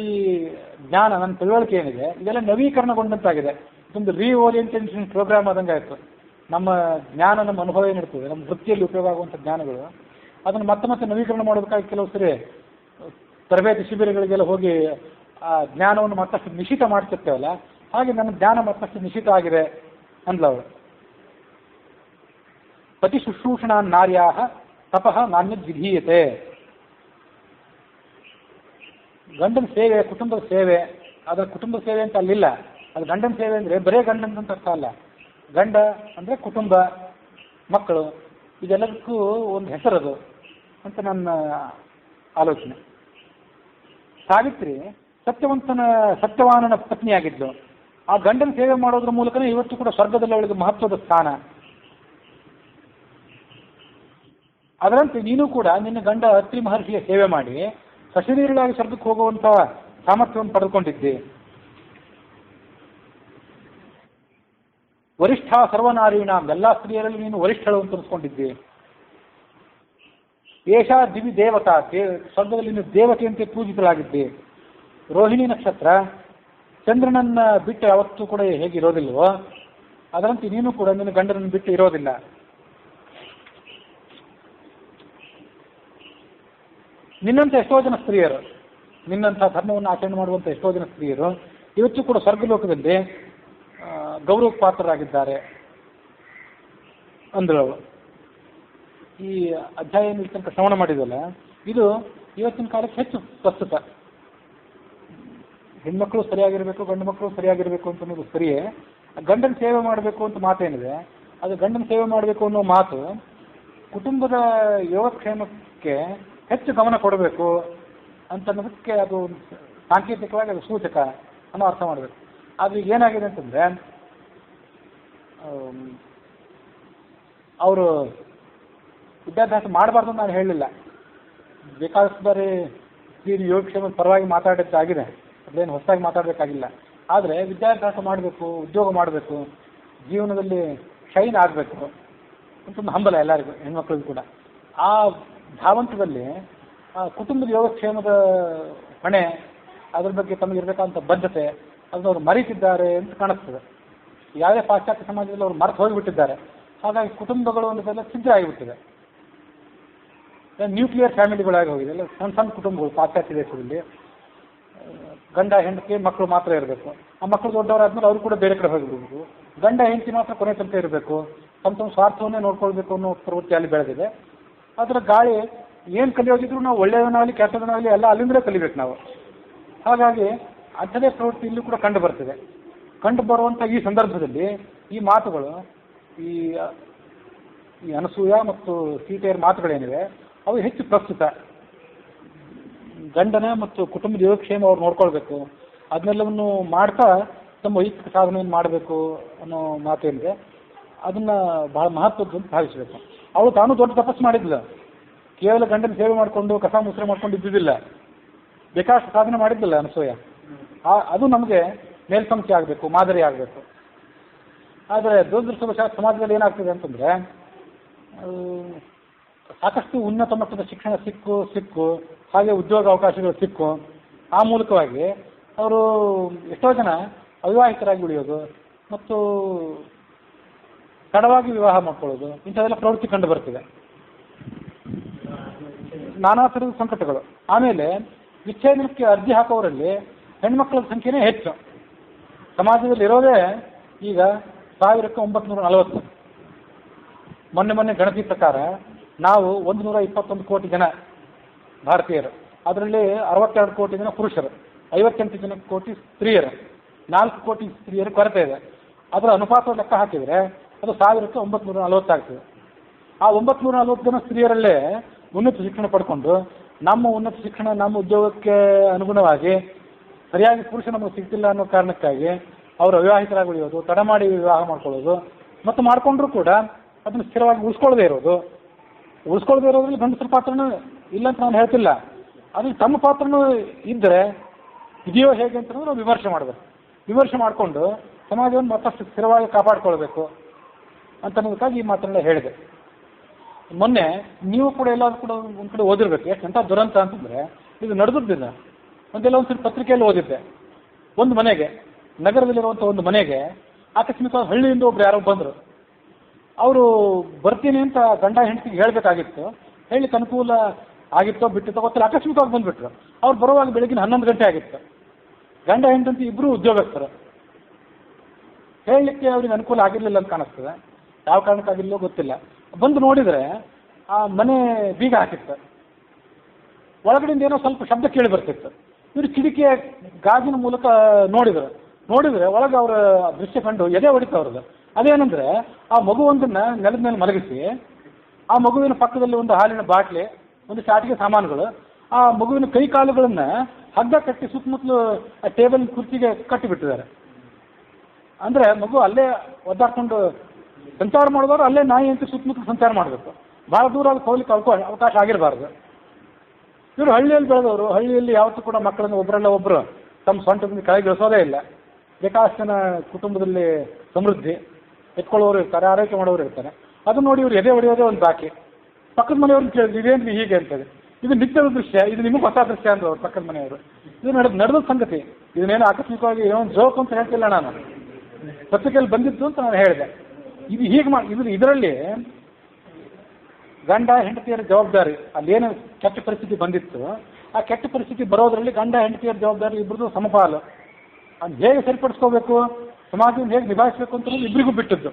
ಜ್ಞಾನ, ನನ್ನ ತಿಳುವಳಿಕೆ ಏನಿದೆ ಇದೆಲ್ಲ ನವೀಕರಣಗೊಂಡಂತಾಗಿದೆ. ಇದೊಂದು ರೀಓರಿಯೆಂಟೇಷನ್ ಪ್ರೋಗ್ರಾಮ್ ಆದಂಗೆ ಆಯಿತು. ನಮ್ಮ ಜ್ಞಾನ, ನಮ್ಮ ಅನುಭವ ಏನಿರ್ತದೆ, ನಮ್ಮ ವೃತ್ತಿಯಲ್ಲಿ ಉಪಯೋಗ ಆಗುವಂಥ ಜ್ಞಾನಗಳು, ಅದನ್ನು ಮತ್ತೆ ಮತ್ತೆ ನವೀಕರಣ ಮಾಡೋದಕ್ಕಾಗಿ ಕೆಲವು ಸರಿ ತರಬೇತಿ ಶಿಬಿರಗಳಿಗೆಲ್ಲ ಹೋಗಿ ಆ ಜ್ಞಾನವನ್ನು ಮತ್ತಷ್ಟು ನಿಶಿತ ಮಾಡ್ತಿರ್ತೇವಲ್ಲ, ಹಾಗೆ ನನ್ನ ಜ್ಞಾನ ಮತ್ತಷ್ಟು ನಿಶಿತ ಆಗಿದೆ ಅಂದ್ಲವಳು. ಪತಿ ಶುಶ್ರೂಷಣ ನಾರ್ಯಾ ತಪಃ ನಾಣ್ಯದ್ ವಿಧೀಯತೆ. ಗಂಡನ ಸೇವೆ, ಕುಟುಂಬದ ಸೇವೆ, ಅದರ ಕುಟುಂಬದ ಸೇವೆ ಅಂತ ಅಲ್ಲಿಲ್ಲ. ಅದು ಗಂಡನ ಸೇವೆ ಅಂದರೆ ಬರೇ ಗಂಡನ ಅಂತ ಅರ್ಥ ಅಲ್ಲ. ಗಂಡ ಅಂದರೆ ಕುಟುಂಬ, ಮಕ್ಕಳು, ಇದೆಲ್ಲದಕ್ಕೂ ಒಂದು ಹೆಸರದು ಅಂತ ನನ್ನ ಆಲೋಚನೆ. ಸಾವಿತ್ರಿ ಸತ್ಯವಾನನ ಪತ್ನಿಯಾಗಿದ್ಲು. ಆ ಗಂಡನ ಸೇವೆ ಮಾಡೋದ್ರ ಮೂಲಕನೇ ಇವತ್ತು ಕೂಡ ಸ್ವರ್ಗದಲ್ಲಿ ಅವಳಿಗೆ ಮಹತ್ವದ ಸ್ಥಾನ. ಅದರಂತೆ ನೀನು ಕೂಡ ನಿನ್ನ ಗಂಡ ಅತ್ರಿ ಮಹರ್ಷಿಯ ಸೇವೆ ಮಾಡಿ ಸಶರೀರವಾಗಿ ಸ್ವರ್ಗಕ್ಕೆ ಹೋಗುವಂಥ ಸಾಮರ್ಥ್ಯವನ್ನು ಪಡೆದುಕೊಂಡಿದ್ದೆ. ವರಿಷ್ಠ ಸರ್ವನಾರೀಣ, ಎಲ್ಲ ಸ್ತ್ರೀಯರಲ್ಲಿ ನೀನು ವರಿಷ್ಠಳು ಅಂತ ಅನಿಸ್ಕೊಂಡಿದ್ದೆ. ಏಷಾ ದಿವಿ ದೇವತಾ, ಸ್ವರ್ಗದಲ್ಲಿ ನೀನು ದೇವತೆಯಂತೆ ಪೂಜಿಸಲಾಗಿದ್ದೆ. ರೋಹಿಣಿ ನಕ್ಷತ್ರ, ಚಂದ್ರನನ್ನ ಬಿಟ್ಟು ಯಾವತ್ತೂ ಕೂಡ ಹೇಗಿರೋದಿಲ್ವೋ ಅದರಂತೆ ನೀನು ಕೂಡ ನಿನ್ನ ಗಂಡನನ್ನು ಬಿಟ್ಟು ಇರೋದಿಲ್ಲ. ನಿನ್ನಂಥ ಎಷ್ಟೋ ಜನ ಸ್ತ್ರೀಯರು, ನಿನ್ನಂಥ ಧರ್ಮವನ್ನು ಆಚರಣೆ ಮಾಡುವಂಥ ಎಷ್ಟೋ ಜನ ಸ್ತ್ರೀಯರು ಇವತ್ತು ಕೂಡ ಸ್ವರ್ಗಲೋಕದಲ್ಲಿ ಗೌರವ ಪಾತ್ರರಾಗಿದ್ದಾರೆ ಅಂದ್ರು. ಈ ಅಧ್ಯಾಯ ತನಕ ಶ್ರವಣ ಮಾಡಿದಲ್ಲ, ಇದು ಇವತ್ತಿನ ಕಾಲಕ್ಕೆ ಹೆಚ್ಚು ಪ್ರಸ್ತುತ. ಹೆಣ್ಮಕ್ಳು ಸರಿಯಾಗಿರಬೇಕು, ಗಂಡು ಮಕ್ಕಳು ಸರಿಯಾಗಿರಬೇಕು ಅಂತ ಅನ್ನೋದು ಸರಿಯೇ. ಗಂಡನ ಸೇವೆ ಮಾಡಬೇಕು ಅಂತ ಮಾತೇನಿದೆ, ಅದು ಗಂಡನ ಸೇವೆ ಮಾಡಬೇಕು ಅನ್ನೋ ಮಾತು ಕುಟುಂಬದ ಯೋಗಕ್ಷೇಮಕ್ಕೆ ಹೆಚ್ಚು ಗಮನ ಕೊಡಬೇಕು ಅಂತ ಅನ್ನೋದಕ್ಕೆ ಅದು ಸಾಂಕೇತಿಕವಾಗಿ ಅದು ಸೂಚಕ ಅನ್ನೋ ಅರ್ಥ ಮಾಡಬೇಕು. ಆದರೆ ಈಗ ಏನಾಗಿದೆ ಅಂತಂದರೆ, ಅವರು ವಿದ್ಯಾಭ್ಯಾಸ ಮಾಡಬಾರ್ದು ನಾನು ಹೇಳಲಿಲ್ಲ, ಬೇಕಾದಷ್ಟು ಬಾರಿ ಯೋಗಕ್ಷೇಮದ ಪರವಾಗಿ ಮಾತಾಡಿದ್ದಾಗಿದೆ, ಅದೇನು ಹೊಸದಾಗಿ ಮಾತಾಡಬೇಕಾಗಿಲ್ಲ. ಆದರೆ ವಿದ್ಯಾಭ್ಯಾಸ ಮಾಡಬೇಕು, ಉದ್ಯೋಗ ಮಾಡಬೇಕು, ಜೀವನದಲ್ಲಿ ಶೈನ್ ಆಗಬೇಕು ಅಂತ ಹಂಬಲ ಎಲ್ಲರಿಗೂ, ಹೆಣ್ಮಕ್ಳಿಗೂ ಕೂಡ. ಆ ಧಾವಂತದಲ್ಲಿ ಕುಟುಂಬದ ಯೋಗಕ್ಷೇಮದ ಹೊಣೆ ಅದ್ರ ಬಗ್ಗೆ ತಮಗಿರ್ಬೇಕಂತ ಬದ್ಧತೆ ಅದನ್ನು ಅವರು ಮರೀತಿದ್ದಾರೆ ಅಂತ ಕಾಣಿಸ್ತದೆ. ಯಾವುದೇ ಪಾಶ್ಚಾತ್ಯ ಸಮಾಜದಲ್ಲಿ ಅವರು ಮರೆತು ಹೋಗಿಬಿಟ್ಟಿದ್ದಾರೆ. ಹಾಗಾಗಿ ಕುಟುಂಬಗಳು ಒಂದೆಲ್ಲ ಛಿದ್ರ ಆಗಿಬಿಟ್ಟಿದೆ. ನ್ಯೂಕ್ಲಿಯರ್ ಫ್ಯಾಮಿಲಿಗಳಾಗಿ ಹೋಗಿದೆ. ಎಲ್ಲ ಸಣ್ಣ ಸಣ್ಣ ಕುಟುಂಬಗಳು ಪಾಶ್ಚಾತ್ಯ ದೇಶದಲ್ಲಿ. ಗಂಡ ಹೆಂಡತಿ ಮಕ್ಕಳು ಮಾತ್ರ ಇರಬೇಕು. ಆ ಮಕ್ಕಳು ದೊಡ್ಡವರಾದ್ಮೇಲೆ ಅವರು ಕೂಡ ಬೇರೆ ಕಡೆ ಹೋಗಿಬಿಡ್ಬೇಕು. ಗಂಡ ಹೆಂಡತಿ ಮಾತ್ರ ಕೊನೆ ತನಕ ಇರಬೇಕು. ತಮ್ಮ ಸ್ವಾರ್ಥವನ್ನೇ ನೋಡ್ಕೊಳ್ಬೇಕು ಅನ್ನೋ ಪ್ರವೃತ್ತಿ ಅಲ್ಲಿ ಬೆಳೆದಿದೆ. ಅದರ ಗಾಳಿ ಏನು ಕಲಿಯೋದಿದ್ರು ನಾವು ಒಳ್ಳೆಯವನಾಗಲಿ ಕೆಟ್ಟದನಾಗಲಿ ಎಲ್ಲ ಅಲ್ಲಿಂದಲೇ ಕಲಿಬೇಕು ನಾವು. ಹಾಗಾಗಿ ಅಂಥದೇ ಪ್ರವೃತ್ತಿ ಇಲ್ಲೂ ಕೂಡ ಕಂಡು ಬರ್ತಿದೆ. ಕಂಡು ಬರುವಂಥ ಈ ಸಂದರ್ಭದಲ್ಲಿ ಈ ಮಾತುಗಳು, ಈ ಅನಸೂಯ ಮತ್ತು ಸೀತೆಯರ ಮಾತುಗಳೇನಿವೆ ಅವು ಹೆಚ್ಚು ಪ್ರಸ್ತುತ. ಗಂಡನ ಮತ್ತು ಕುಟುಂಬದ ಯೋಗಕ್ಷೇಮ ಅವ್ರು ನೋಡ್ಕೊಳ್ಬೇಕು, ಅದನ್ನೆಲ್ಲವನ್ನು ಮಾಡ್ತಾ ತಮ್ಮ ವೈಯಕ್ತಿಕ ಸಾಧನೆಯನ್ನು ಮಾಡಬೇಕು ಅನ್ನೋ ಮಾತೇನಿದೆ ಅದನ್ನು ಬಹಳ ಮಹತ್ವದ್ದು ಅಂತ ಭಾವಿಸಬೇಕು. ಅವಳು ತಾನು ದೊಡ್ಡ ತಪಸ್ಸು ಮಾಡಿದ್ಲು. ಕೇವಲ ಗಂಡನ ಸೇವೆ ಮಾಡಿಕೊಂಡು ಕಸ ಮುಸ್ರೆ ಮಾಡ್ಕೊಂಡು ಇದ್ದಿದ್ದಿಲ್ಲ, ಬೇಕಾಷ್ಟು ಸಾಧನೆ ಮಾಡಿದ್ದಿಲ್ಲ ಅನಸೂಯ. ಅದು ನಮಗೆ ಮೇಲ್ಪಂಕ್ತಿ ಆಗಬೇಕು, ಮಾದರಿ ಆಗಬೇಕು. ಆದರೆ ದುರದೃಷ್ಟವಶಾತ್ ಸಮಾಜದಲ್ಲಿ ಏನಾಗ್ತದೆ ಅಂತಂದರೆ ಸಾಕಷ್ಟು ಉನ್ನತ ಮಟ್ಟದ ಶಿಕ್ಷಣ ಸಿಕ್ಕು ಹಾಗೆ ಉದ್ಯೋಗ ಅವಕಾಶಗಳು ಸಿಕ್ಕು ಆ ಮೂಲಕವಾಗಿ ಅವರು ಎಷ್ಟೋ ಜನ ಅವಿವಾಹಿತರಾಗಿ ಉಳಿಯೋದು ಮತ್ತು ತಡವಾಗಿ ವಿವಾಹ ಮಾಡ್ಕೊಳ್ಳೋದು ಇಂಥದೆಲ್ಲ ಪ್ರವೃತ್ತಿ ಕಂಡು ಬರ್ತಿದೆ. ನಾನಾ ಥರದ ಸಂಕಟಗಳು. ಆಮೇಲೆ ವಿಚ್ಛೇದನಕ್ಕೆ ಅರ್ಜಿ ಹಾಕೋರಲ್ಲಿ ಹೆಣ್ಮಕ್ಳ ಸಂಖ್ಯೆನೇ ಹೆಚ್ಚು. ಸಮಾಜದಲ್ಲಿ ಇರೋದೇ ಈಗ 1940. ಮೊನ್ನೆ ಗಣತಿ ಪ್ರಕಾರ ನಾವು 121 ಕೋಟಿ ಜನ ಭಾರತೀಯರು. ಅದರಲ್ಲಿ 62 ಕೋಟಿ ಜನ ಪುರುಷರು, 58 ಕೋಟಿ ಸ್ತ್ರೀಯರು, 4 ಕೋಟಿ ಸ್ತ್ರೀಯರು ಕೊರತೆ ಇದೆ. ಅದರ ಅನುಪಾತ ಲೆಕ್ಕ ಹಾಕಿದರೆ ಅದು 1940 ಆಗ್ತದೆ. ಆ 940 ಜನ ಸ್ತ್ರೀಯರಲ್ಲೇ ಉನ್ನತ ಶಿಕ್ಷಣ ಪಡ್ಕೊಂಡು ನಮ್ಮ ಉನ್ನತ ಶಿಕ್ಷಣ ನಮ್ಮ ಉದ್ಯೋಗಕ್ಕೆ ಅನುಗುಣವಾಗಿ ಸರಿಯಾಗಿ ಪುರುಷ ನಮಗೆ ಸಿಗ್ತಿಲ್ಲ ಅನ್ನೋ ಕಾರಣಕ್ಕಾಗಿ ಅವರು ಅವಿವಾಹಿತರಾಗಿ ಉಳಿಯೋದು, ತಡ ಮಾಡಿ ವಿವಾಹ ಮಾಡ್ಕೊಳ್ಳೋದು ಮತ್ತು ಮಾಡಿಕೊಂಡ್ರೂ ಕೂಡ ಅದನ್ನು ಸ್ಥಿರವಾಗಿ ಉಳಿಸ್ಕೊಳ್ಳದೇ ಇರೋದ್ರಲ್ಲಿ ಗಂಡಸರ ಪಾತ್ರನೂ ಇಲ್ಲ ಅಂತ ನಾನು ಹೇಳ್ತಿಲ್ಲ. ಅದ್ರಲ್ಲಿ ತಮ್ಮ ಪಾತ್ರನೂ ಇದ್ದರೆ ಇದೆಯೋ ಹೇಗೆ ಅಂತ ನಾವು ವಿಮರ್ಶೆ ಮಾಡಬೇಕು. ವಿಮರ್ಶೆ ಮಾಡಿಕೊಂಡು ಸಮಾಜವನ್ನು ಮತ್ತಷ್ಟು ಸ್ಥಿರವಾಗಿ ಕಾಪಾಡಿಕೊಳ್ಬೇಕು ಅಂತನ್ನೋದಕ್ಕಾಗಿ ಈ ಮಾತನ್ನೆಲ್ಲ ಹೇಳಿದೆ. ಮೊನ್ನೆ ನೀವು ಕೂಡ ಎಲ್ಲಾದ್ರೂ ಕೂಡ ಒಂದು ಕಡೆ ಓದಿರ್ಬೇಕು. ಎಂಥ ದುರಂತ ಅಂತಂದರೆ ಇದು ನಡೆದಿದ್ದಿಲ್ಲ. ಒಂದೆಲ್ಲ ಒಂದ್ಸರಿ ಪತ್ರಿಕೆಯಲ್ಲಿ ಓದಿದ್ದೆ. ಒಂದು ಮನೆಗೆ, ನಗರದಲ್ಲಿರುವಂಥ ಒಂದು ಮನೆಗೆ ಆಕಸ್ಮಿಕವಾಗಿ ಹಳ್ಳಿಯಿಂದ ಒಬ್ರು ಯಾರೋ ಬಂದರು. ಅವರು ಬರ್ತೀನಿ ಅಂತ ಗಂಡ ಹೆಂಡತಿಗೆ ಹೇಳಬೇಕಾಗಿತ್ತು. ಹೇಳಲಿಕ್ಕೆ ಅನುಕೂಲ ಆಗಿತ್ತೋ ಬಿಟ್ಟಿತ್ತೋ ಗೊತ್ತಿಲ್ಲ, ಆಕಸ್ಮಿಕವಾಗಿ ಬಂದುಬಿಟ್ರು. ಅವ್ರು ಬರುವಾಗ ಬೆಳಗಿನ 11 ಗಂಟೆ ಆಗಿತ್ತು. ಗಂಡ ಹೆಂಡತಿ ಇಬ್ಬರು ಉದ್ಯೋಗಸ್ಥರು. ಹೇಳಲಿಕ್ಕೆ ಅವ್ರಿಗೆ ಅನುಕೂಲ ಆಗಿರಲಿಲ್ಲ ಅಂತ ಕಾಣಿಸ್ತದೆ. ಯಾವ ಕಾರಣಕ್ಕಾಗಿಲ್ಲೋ ಗೊತ್ತಿಲ್ಲ. ಬಂದು ನೋಡಿದರೆ ಆ ಮನೆ ಬೀಗ ಹಾಕಿತ್ತು. ಒಳಗಡೆಯಿಂದ ಏನೋ ಸ್ವಲ್ಪ ಶಬ್ದ ಕೇಳಿ ಬರ್ತಿತ್ತು. ಇವರು ಕಿಟಕಿಯ ಗಾಜಿನ ಮೂಲಕ ನೋಡಿದರೆ ಒಳಗೆ ಅವರ ದೃಶ್ಯ ಕಂಡು ಎದೆ ಹೊಡಿತು ಅವ್ರದ್ದು. ಅದೇನೆಂದರೆ ಆ ಮಗುವೊಂದನ್ನು ನೆಲದ ಮೇಲೆ ಮಲಗಿಸಿ ಆ ಮಗುವಿನ ಪಕ್ಕದಲ್ಲಿ ಒಂದು ಹಾಲಿನ ಬಾಟ್ಲಿ, ಒಂದು ಚಾಟಿಗೆ ಸಾಮಾನುಗಳು, ಆ ಮಗುವಿನ ಕೈ ಕಾಲುಗಳನ್ನು ಹಗ್ಗ ಕಟ್ಟಿ ಸುತ್ತಮುತ್ತಲು ಆ ಟೇಬಲ್ ಕುರ್ಚಿಗೆ ಕಟ್ಟಿಬಿಟ್ಟಿದ್ದಾರೆ. ಅಂದರೆ ಮಗು ಅಲ್ಲೇ ಒದ್ದಾಡ್ಕೊಂಡು ಸಂಚಾರ ಮಾಡಿದವರು ಅಲ್ಲೇ ನಾಯಿ ಅಂತ ಸುತ್ತಮುತ್ತಲು ಸಂಚಾರ ಮಾಡಬೇಕು. ಭಾಳ ದೂರ ಅಲ್ಲಿ ಹೋಗ್ಲಿಕ್ಕೆ ಅವಕಾಶ ಆಗಿರಬಾರ್ದು. ಇವರು ಹಳ್ಳಿಯಲ್ಲಿ ಬೆಳೆದವರು. ಹಳ್ಳಿಯಲ್ಲಿ ಯಾವತ್ತೂ ಕೂಡ ಮಕ್ಕಳನ್ನು ಒಬ್ಬರಲ್ಲ ಒಬ್ಬರು ತಮ್ಮ ಸ್ವಂತದಿಂದ ಕೆಳಗಿಳಿಸೋದೇ ಇಲ್ಲ. ಬೇಕಾಷ್ಟು ಜನ ಕುಟುಂಬದಲ್ಲಿ ಸಮೃದ್ಧಿ ಎತ್ಕೊಳ್ಳೋರು ಇರ್ತಾರೆ, ಆರೈಕೆ ಮಾಡೋರು ಇರ್ತಾರೆ. ಅದು ನೋಡಿ ಇವರು ಎದೆ ಹೊಡೆಯೋದೇ ಒಂದು ಬಾಕಿ. ಪಕ್ಕದ ಮನೆಯವ್ರನ್ನ ಕೇಳಿದ್ರು ಇದೇನು ಹೀಗೆ ಅಂತೇಳಿ. ಇದು ನಿತ್ಯದ ದೃಶ್ಯ, ಇದು ನಿಮಗೆ ಹೊಸ ದೃಶ್ಯ ಅಂದ್ರು ಅವ್ರು ಪಕ್ಕದ ಮನೆಯವರು. ಇದು ನಡೆದ ಸಂಗತಿ. ಇದನ್ನೇನು ಆಕಸ್ಮಿಕವಾಗಿ ಏನೋ ಒಂದು ಜೋಕ್ ಅಂತ ಹೇಳ್ತಿಲ್ಲ ನಾನು, ಪತ್ರಿಕೆಯಲ್ಲಿ ಬಂದಿತ್ತು ಅಂತ ನಾನು ಹೇಳಿದೆ. ಇದು ಹೀಗೆ ಇದರಲ್ಲಿ ಗಂಡ ಹೆಂಡತಿಯರ ಜವಾಬ್ದಾರಿ. ಅಲ್ಲೇನು ಕೆಟ್ಟ ಪರಿಸ್ಥಿತಿ ಬಂದಿತ್ತು ಆ ಕೆಟ್ಟ ಪರಿಸ್ಥಿತಿ ಬರೋದರಲ್ಲಿ ಗಂಡ ಹೆಂಡತಿಯರ ಜವಾಬ್ದಾರಿ ಇಬ್ಬರದು ಸಮಪಾಲು. ಅದು ಹೇಗೆ ಸರಿಪಡಿಸ್ಕೋಬೇಕು, ಸಮಾಜವನ್ನು ಹೇಗೆ ನಿಭಾಯಿಸಬೇಕು ಅಂತ ಇಬ್ಬರಿಗೂ ಬಿಟ್ಟಿದ್ದು.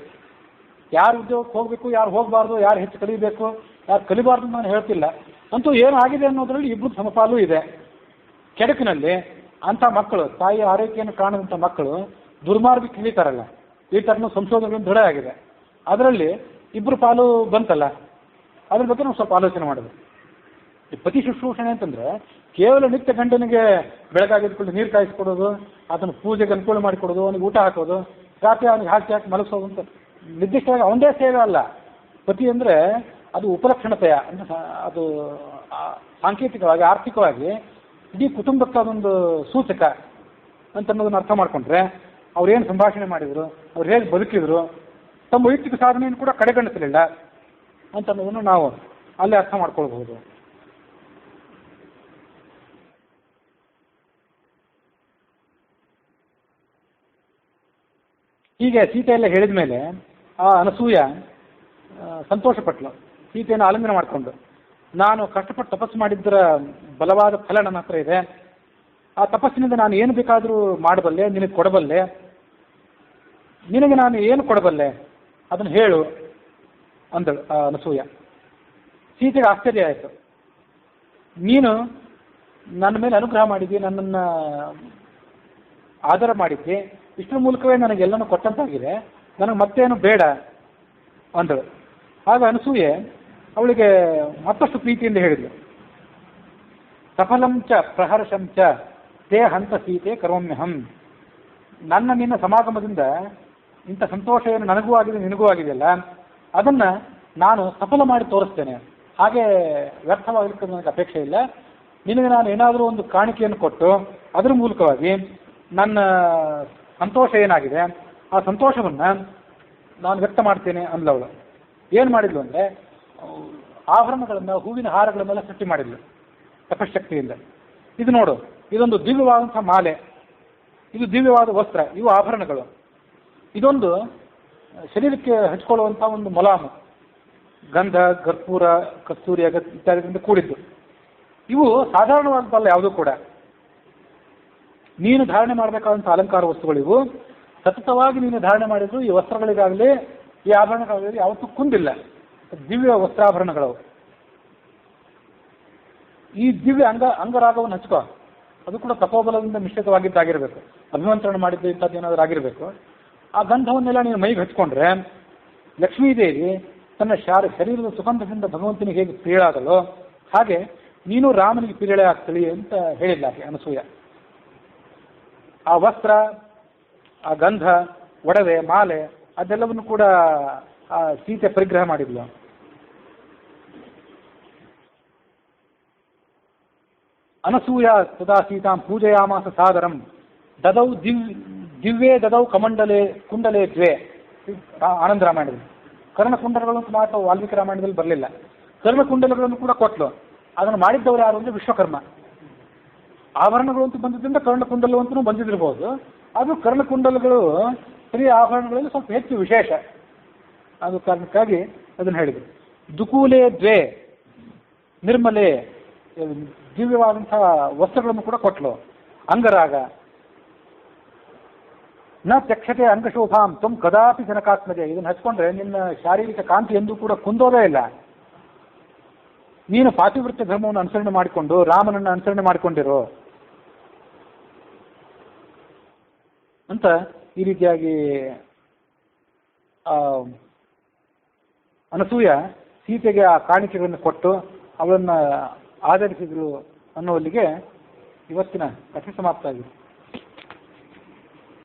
ಯಾರು ಉದ್ಯೋಗಕ್ಕೆ ಹೋಗಬೇಕು, ಯಾರು ಹೋಗಬಾರ್ದು, ಯಾರು ಹೆಚ್ಚು ಕಲಿಬೇಕು, ಯಾರು ಕಲಿಬಾರ್ದು ನಾನು ಹೇಳ್ತಿಲ್ಲ. ಅಂತೂ ಏನು ಆಗಿದೆ ಅನ್ನೋದರಲ್ಲಿ ಇಬ್ಬರು ಸಮಪಾಲು ಇದೆ. ಕೆಡಕಿನಲ್ಲಿ ಅಂಥ ಮಕ್ಕಳು, ತಾಯಿ ಆರೈಕೆಯನ್ನು ಕಾಣದಂಥ ಮಕ್ಕಳು ದುರ್ಮಾರ್ಗಕ್ಕೆ ಇಳಿತಾರಲ್ಲ, ಈ ಥರನೂ ಸಂಶೋಧನೆಗಳು ದೃಢ ಆಗಿದೆ. ಅದರಲ್ಲಿ ಇಬ್ಬರು ಪಾಲು ಬಂತಲ್ಲ, ಅದ್ರ ಬಗ್ಗೆ ನಾವು ಸ್ವಲ್ಪ ಆಲೋಚನೆ ಮಾಡಬೇಕು. ಈ ಪತಿ ಶುಶ್ರೂಷಣೆ ಅಂತಂದರೆ ಕೇವಲ ನಿತ್ಯ ಗಂಡನಿಗೆ ಬೆಳಗಾಗಿದ್ಕೊಂಡು ನೀರು ಕಾಯಿಸ್ಕೊಡೋದು, ಅದನ್ನು ಪೂಜೆಗೆ ಅನುಕೂಲ ಮಾಡಿಕೊಡೋದು, ಅವನಿಗೆ ಊಟ ಹಾಕೋದು, ರಾತ್ರಿ ಅವನಿಗೆ ಹಾಕಿ ಮಲಗಿಸೋದು ಅಂತ ನಿರ್ದಿಷ್ಟವಾಗಿ ಅವನದೇ ಸೇವೆ ಅಲ್ಲ. ಪತಿ ಅಂದರೆ ಅದು ಉಪಲಕ್ಷಣತೆಯ, ಅದು ಸಾಂಕೇತಿಕವಾಗಿ ಆರ್ಥಿಕವಾಗಿ ಇಡೀ ಕುಟುಂಬಕ್ಕೆ ಅದೊಂದು ಸೂಚಕ ಅಂತನ್ನೋದನ್ನು ಅರ್ಥ ಮಾಡಿಕೊಂಡ್ರೆ ಅವ್ರೇನು ಸಂಭಾಷಣೆ ಮಾಡಿದರು, ಅವ್ರು ಹೇಗೆ ಬದುಕಿದ್ರು, ತಮ್ಮ ವೈಯಕ್ತಿಕ ಸಾಧನೆಯನ್ನು ಕೂಡ ಕಡೆಗಣಿಸಲಿಲ್ಲ ಅಂತನ್ನೋದನ್ನು ನಾವು ಅಲ್ಲೇ ಅರ್ಥ ಮಾಡ್ಕೊಳ್ಬಹುದು. ಹೀಗೆ ಸೀತೆ ಎಲ್ಲ ಹೇಳಿದ ಮೇಲೆ ಆ ಅನಸೂಯ ಸಂತೋಷಪಟ್ಲು. ಸೀತೆಯನ್ನು ಆಲಿಂಗನ ಮಾಡಿಕೊಂಡು, ನಾನು ಕಷ್ಟಪಟ್ಟು ತಪಸ್ಸು ಮಾಡಿದ್ದರ ಬಲವಾದ ಫಲ ನನ್ನ ಹತ್ರ ಇದೆ. ಆ ತಪಸ್ಸಿನಿಂದ ನಾನು ಏನು ಬೇಕಾದರೂ ಮಾಡಬಲ್ಲೆ, ನಿನಗೆ ಕೊಡಬಲ್ಲೆ. ನಿನಗೆ ನಾನು ಏನು ಕೊಡಬಲ್ಲೆ ಅದನ್ನು ಹೇಳು ಅಂದಳು ಆ ಅನಸೂಯ. ಸೀತೆಗೆ ಆಶ್ಚರ್ಯ ಆಯಿತು. ನೀನು ನನ್ನ ಮೇಲೆ ಅನುಗ್ರಹ ಮಾಡಿದ್ದಿ, ನನ್ನನ್ನು ಆದರ ಮಾಡಿದ್ದಿ, ಇಷ್ಟರ ಮೂಲಕವೇ ನನಗೆಲ್ಲನೂ ಕೊಟ್ಟಂತಾಗಿದೆ, ನನಗೆ ಮತ್ತೇನು ಬೇಡ ಅಂದಳು. ಆಗ ಅನಸೂಯೆ ಅವಳಿಗೆ ಮತ್ತಷ್ಟು ಪ್ರೀತಿಯಿಂದ ಹೇಳಿದ್ಲು, ಸಫಲಂ ಚ ಪ್ರಹರ್ಷಂ ಚ ತೇ ಹಂತ ಸೀತೆ ಕರೋಮ್ಯಹಂ. ನನ್ನ ನಿನ್ನ ಸಮಾಗಮದಿಂದ ಇಂಥ ಸಂತೋಷ ಏನು ನನಗೂ ಆಗಿದೆ ನಿನಗೂ ಆಗಿದೆಯಲ್ಲ, ಅದನ್ನು ನಾನು ಸಫಲ ಮಾಡಿ ತೋರಿಸ್ತೇನೆ. ಹಾಗೆ ವ್ಯರ್ಥವಾಗಲಿಕ್ಕೆ ನನಗೆ ಅಪೇಕ್ಷೆ ಇಲ್ಲ. ನಿನಗೆ ನಾನು ಏನಾದರೂ ಒಂದು ಕಾಣಿಕೆಯನ್ನು ಕೊಟ್ಟು ಅದರ ಮೂಲಕವಾಗಿ ನನ್ನ ಸಂತೋಷ ಏನಾಗಿದೆ ಆ ಸಂತೋಷವನ್ನು ನಾನು ವ್ಯಕ್ತ ಮಾಡ್ತೇನೆ ಅಂದ್ಲವಳು. ಏನು ಮಾಡಿದ್ಲು ಅಂದರೆ, ಆಭರಣಗಳನ್ನು, ಹೂವಿನ ಹಾರಗಳನ್ನೆಲ್ಲ ಸೃಷ್ಟಿ ಮಾಡಿದ್ಲು ತಪಶಕ್ತಿಯಿಂದ. ಇದು ನೋಡು, ಇದೊಂದು ದಿವ್ಯವಾದಂಥ ಮಾಲೆ, ಇದು ದಿವ್ಯವಾದ ವಸ್ತ್ರ, ಇವು ಆಭರಣಗಳು. ಇದೊಂದು ಶರೀರಕ್ಕೆ ಹಚ್ಕೊಳ್ಳುವಂಥ ಒಂದು ಮೊಲಾಮು, ಗಂಧ, ಕರ್ಪೂರ, ಕಸ್ತೂರಿ ಇತ್ಯಾದಿಗಳಿಂದ ಕೂಡಿದ್ದು. ಇವು ಸಾಧಾರಣವಾದಲ್ಲ ಯಾವುದೂ ಕೂಡ. ನೀನು ಧಾರಣೆ ಮಾಡಬೇಕಾದಂಥ ಅಲಂಕಾರ ವಸ್ತುಗಳಿವು. ಸತತವಾಗಿ ನೀನು ಧಾರಣೆ ಮಾಡಿದ್ರು ಈ ವಸ್ತ್ರಗಳಿಗಾಗಲಿ ಈ ಆಭರಣಗಳಾಗಲಿ ಯಾವತ್ತೂ ಕುಂದಿಲ್ಲ. ದಿವ್ಯ ವಸ್ತ್ರಾಭರಣಗಳವು. ಈ ದಿವ್ಯ ಅಂಗರಾಗವನ್ನು ಹಚ್ಕೋ. ಅದು ಕೂಡ ತಪೋಬಲದಿಂದ ಮಿಶ್ರಿತವಾಗಿದ್ದಾಗಿರಬೇಕು, ಅಭಿಮಂತ್ರಣ ಮಾಡಿದ್ದು ಇಂಥದ್ದು ಏನಾದರೂ ಆಗಿರಬೇಕು. ಆ ಗಂಧವನ್ನೆಲ್ಲ ನೀನು ಮೈಗೆ ಹಚ್ಕೊಂಡ್ರೆ ಲಕ್ಷ್ಮೀದೇವಿ ತನ್ನ ಶರೀರದ ಸುಗಂಧದಿಂದ ಭಗವಂತನಿಗೆ ಹೇಗೆ ಪ್ರಿಯಳಾದಲೋ ಹಾಗೆ ನೀನು ರಾಮನಿಗೆ ಪ್ರಿಯಳೆ ಆಗ್ತಳಿ ಅಂತ ಹೇಳಿಲ್ಲ ಅನಸೂಯ. ಆ ವಸ್ತ್ರ, ಆ ಗಂಧ, ಒಡವೆ, ಮಾಲೆ ಅದೆಲ್ಲವನ್ನು ಕೂಡ ಆ ಸೀತೆ ಪರಿಗ್ರಹ ಮಾಡಿದ್ಲು. ಅನಸೂಯ ತದಾ ಸೀತಾಂ ಪೂಜೆಯಾಮಾಸ ಸಾದರಂ ದದೌ ದಿವ್ಯೇ ದದೌ ಕಮಂಡಲೆ ಕುಂಡಲೆ ದ್ವೇ. ಆನಂದ ರಾಮಾಯಣದಲ್ಲಿ ಕರ್ಣಕುಂಡಲಗಳು ಅಂತ ಮಾತ್ರ ವಾಲ್ಮೀಕಿ ರಾಮಾಯಣದಲ್ಲಿ ಬರಲಿಲ್ಲ. ಕರ್ಣಕುಂಡಲಗಳನ್ನು ಕೂಡ ಕೊಟ್ಲು. ಅದನ್ನು ಮಾಡಿದ್ದವರು ಯಾರು ಅಂದರೆ ವಿಶ್ವಕರ್ಮ. ಆಭರಣಗಳು ಅಂತ ಬಂದಿದ್ದರಿಂದ ಕರ್ಣಕುಂಡಲು ಅಂತಲೂ ಬಂದಿದ್ದಿರ್ಬೋದು. ಅದು ಕರ್ಣಕುಂಡಲಗಳು ಸ್ತ್ರೀ ಆಭರಣಗಳಲ್ಲಿ ಸ್ವಲ್ಪ ಹೆಚ್ಚು ವಿಶೇಷ. ಅದು ಕಾರಣಕ್ಕಾಗಿ ಅದನ್ನು ಹೇಳಿದರು. ದುಕೂಲೆ ದ್ವೇ ನಿರ್ಮಲೆ, ದಿವ್ಯವಾದಂತಹ ವಸ್ತ್ರಗಳನ್ನು ಕೂಡ ಕೊಟ್ಲು. ಅಂಗರಾಗ ನ ತ್ಯಕ್ಷತೆ ಅಂಗಶೋಭಾಂ ತ್ವಂ ಕದಾಪಿ ಜನಕಾತ್ಮಜೆ. ಇದನ್ನು ಹಚ್ಕೊಂಡ್ರೆ ನಿನ್ನ ಶಾರೀರಿಕ ಕಾಂತಿ ಎಂದೂ ಕೂಡ ಕುಂದೋದೇ ಇಲ್ಲ. ನೀನು ಪಾತಿವೃತ್ಯ ಧರ್ಮವನ್ನು ಅನುಸರಣೆ ಮಾಡಿಕೊಂಡು ರಾಮನನ್ನು ಅನುಸರಣೆ ಮಾಡಿಕೊಂಡಿರೋ ಅಂತ ಈ ರೀತಿಯಾಗಿ ಅನಸೂಯ ಸೀತೆಗೆ ಆ ಕಾಣಿಕೆಗಳನ್ನು ಕೊಟ್ಟು ಅವಳನ್ನು ಆಧರಿಸಿದ್ರು ಅನ್ನುವಲ್ಲಿಗೆ ಇವತ್ತಿನ ಕಥೆ ಸಮಾಪ್ತ ಆಗಿದೆ.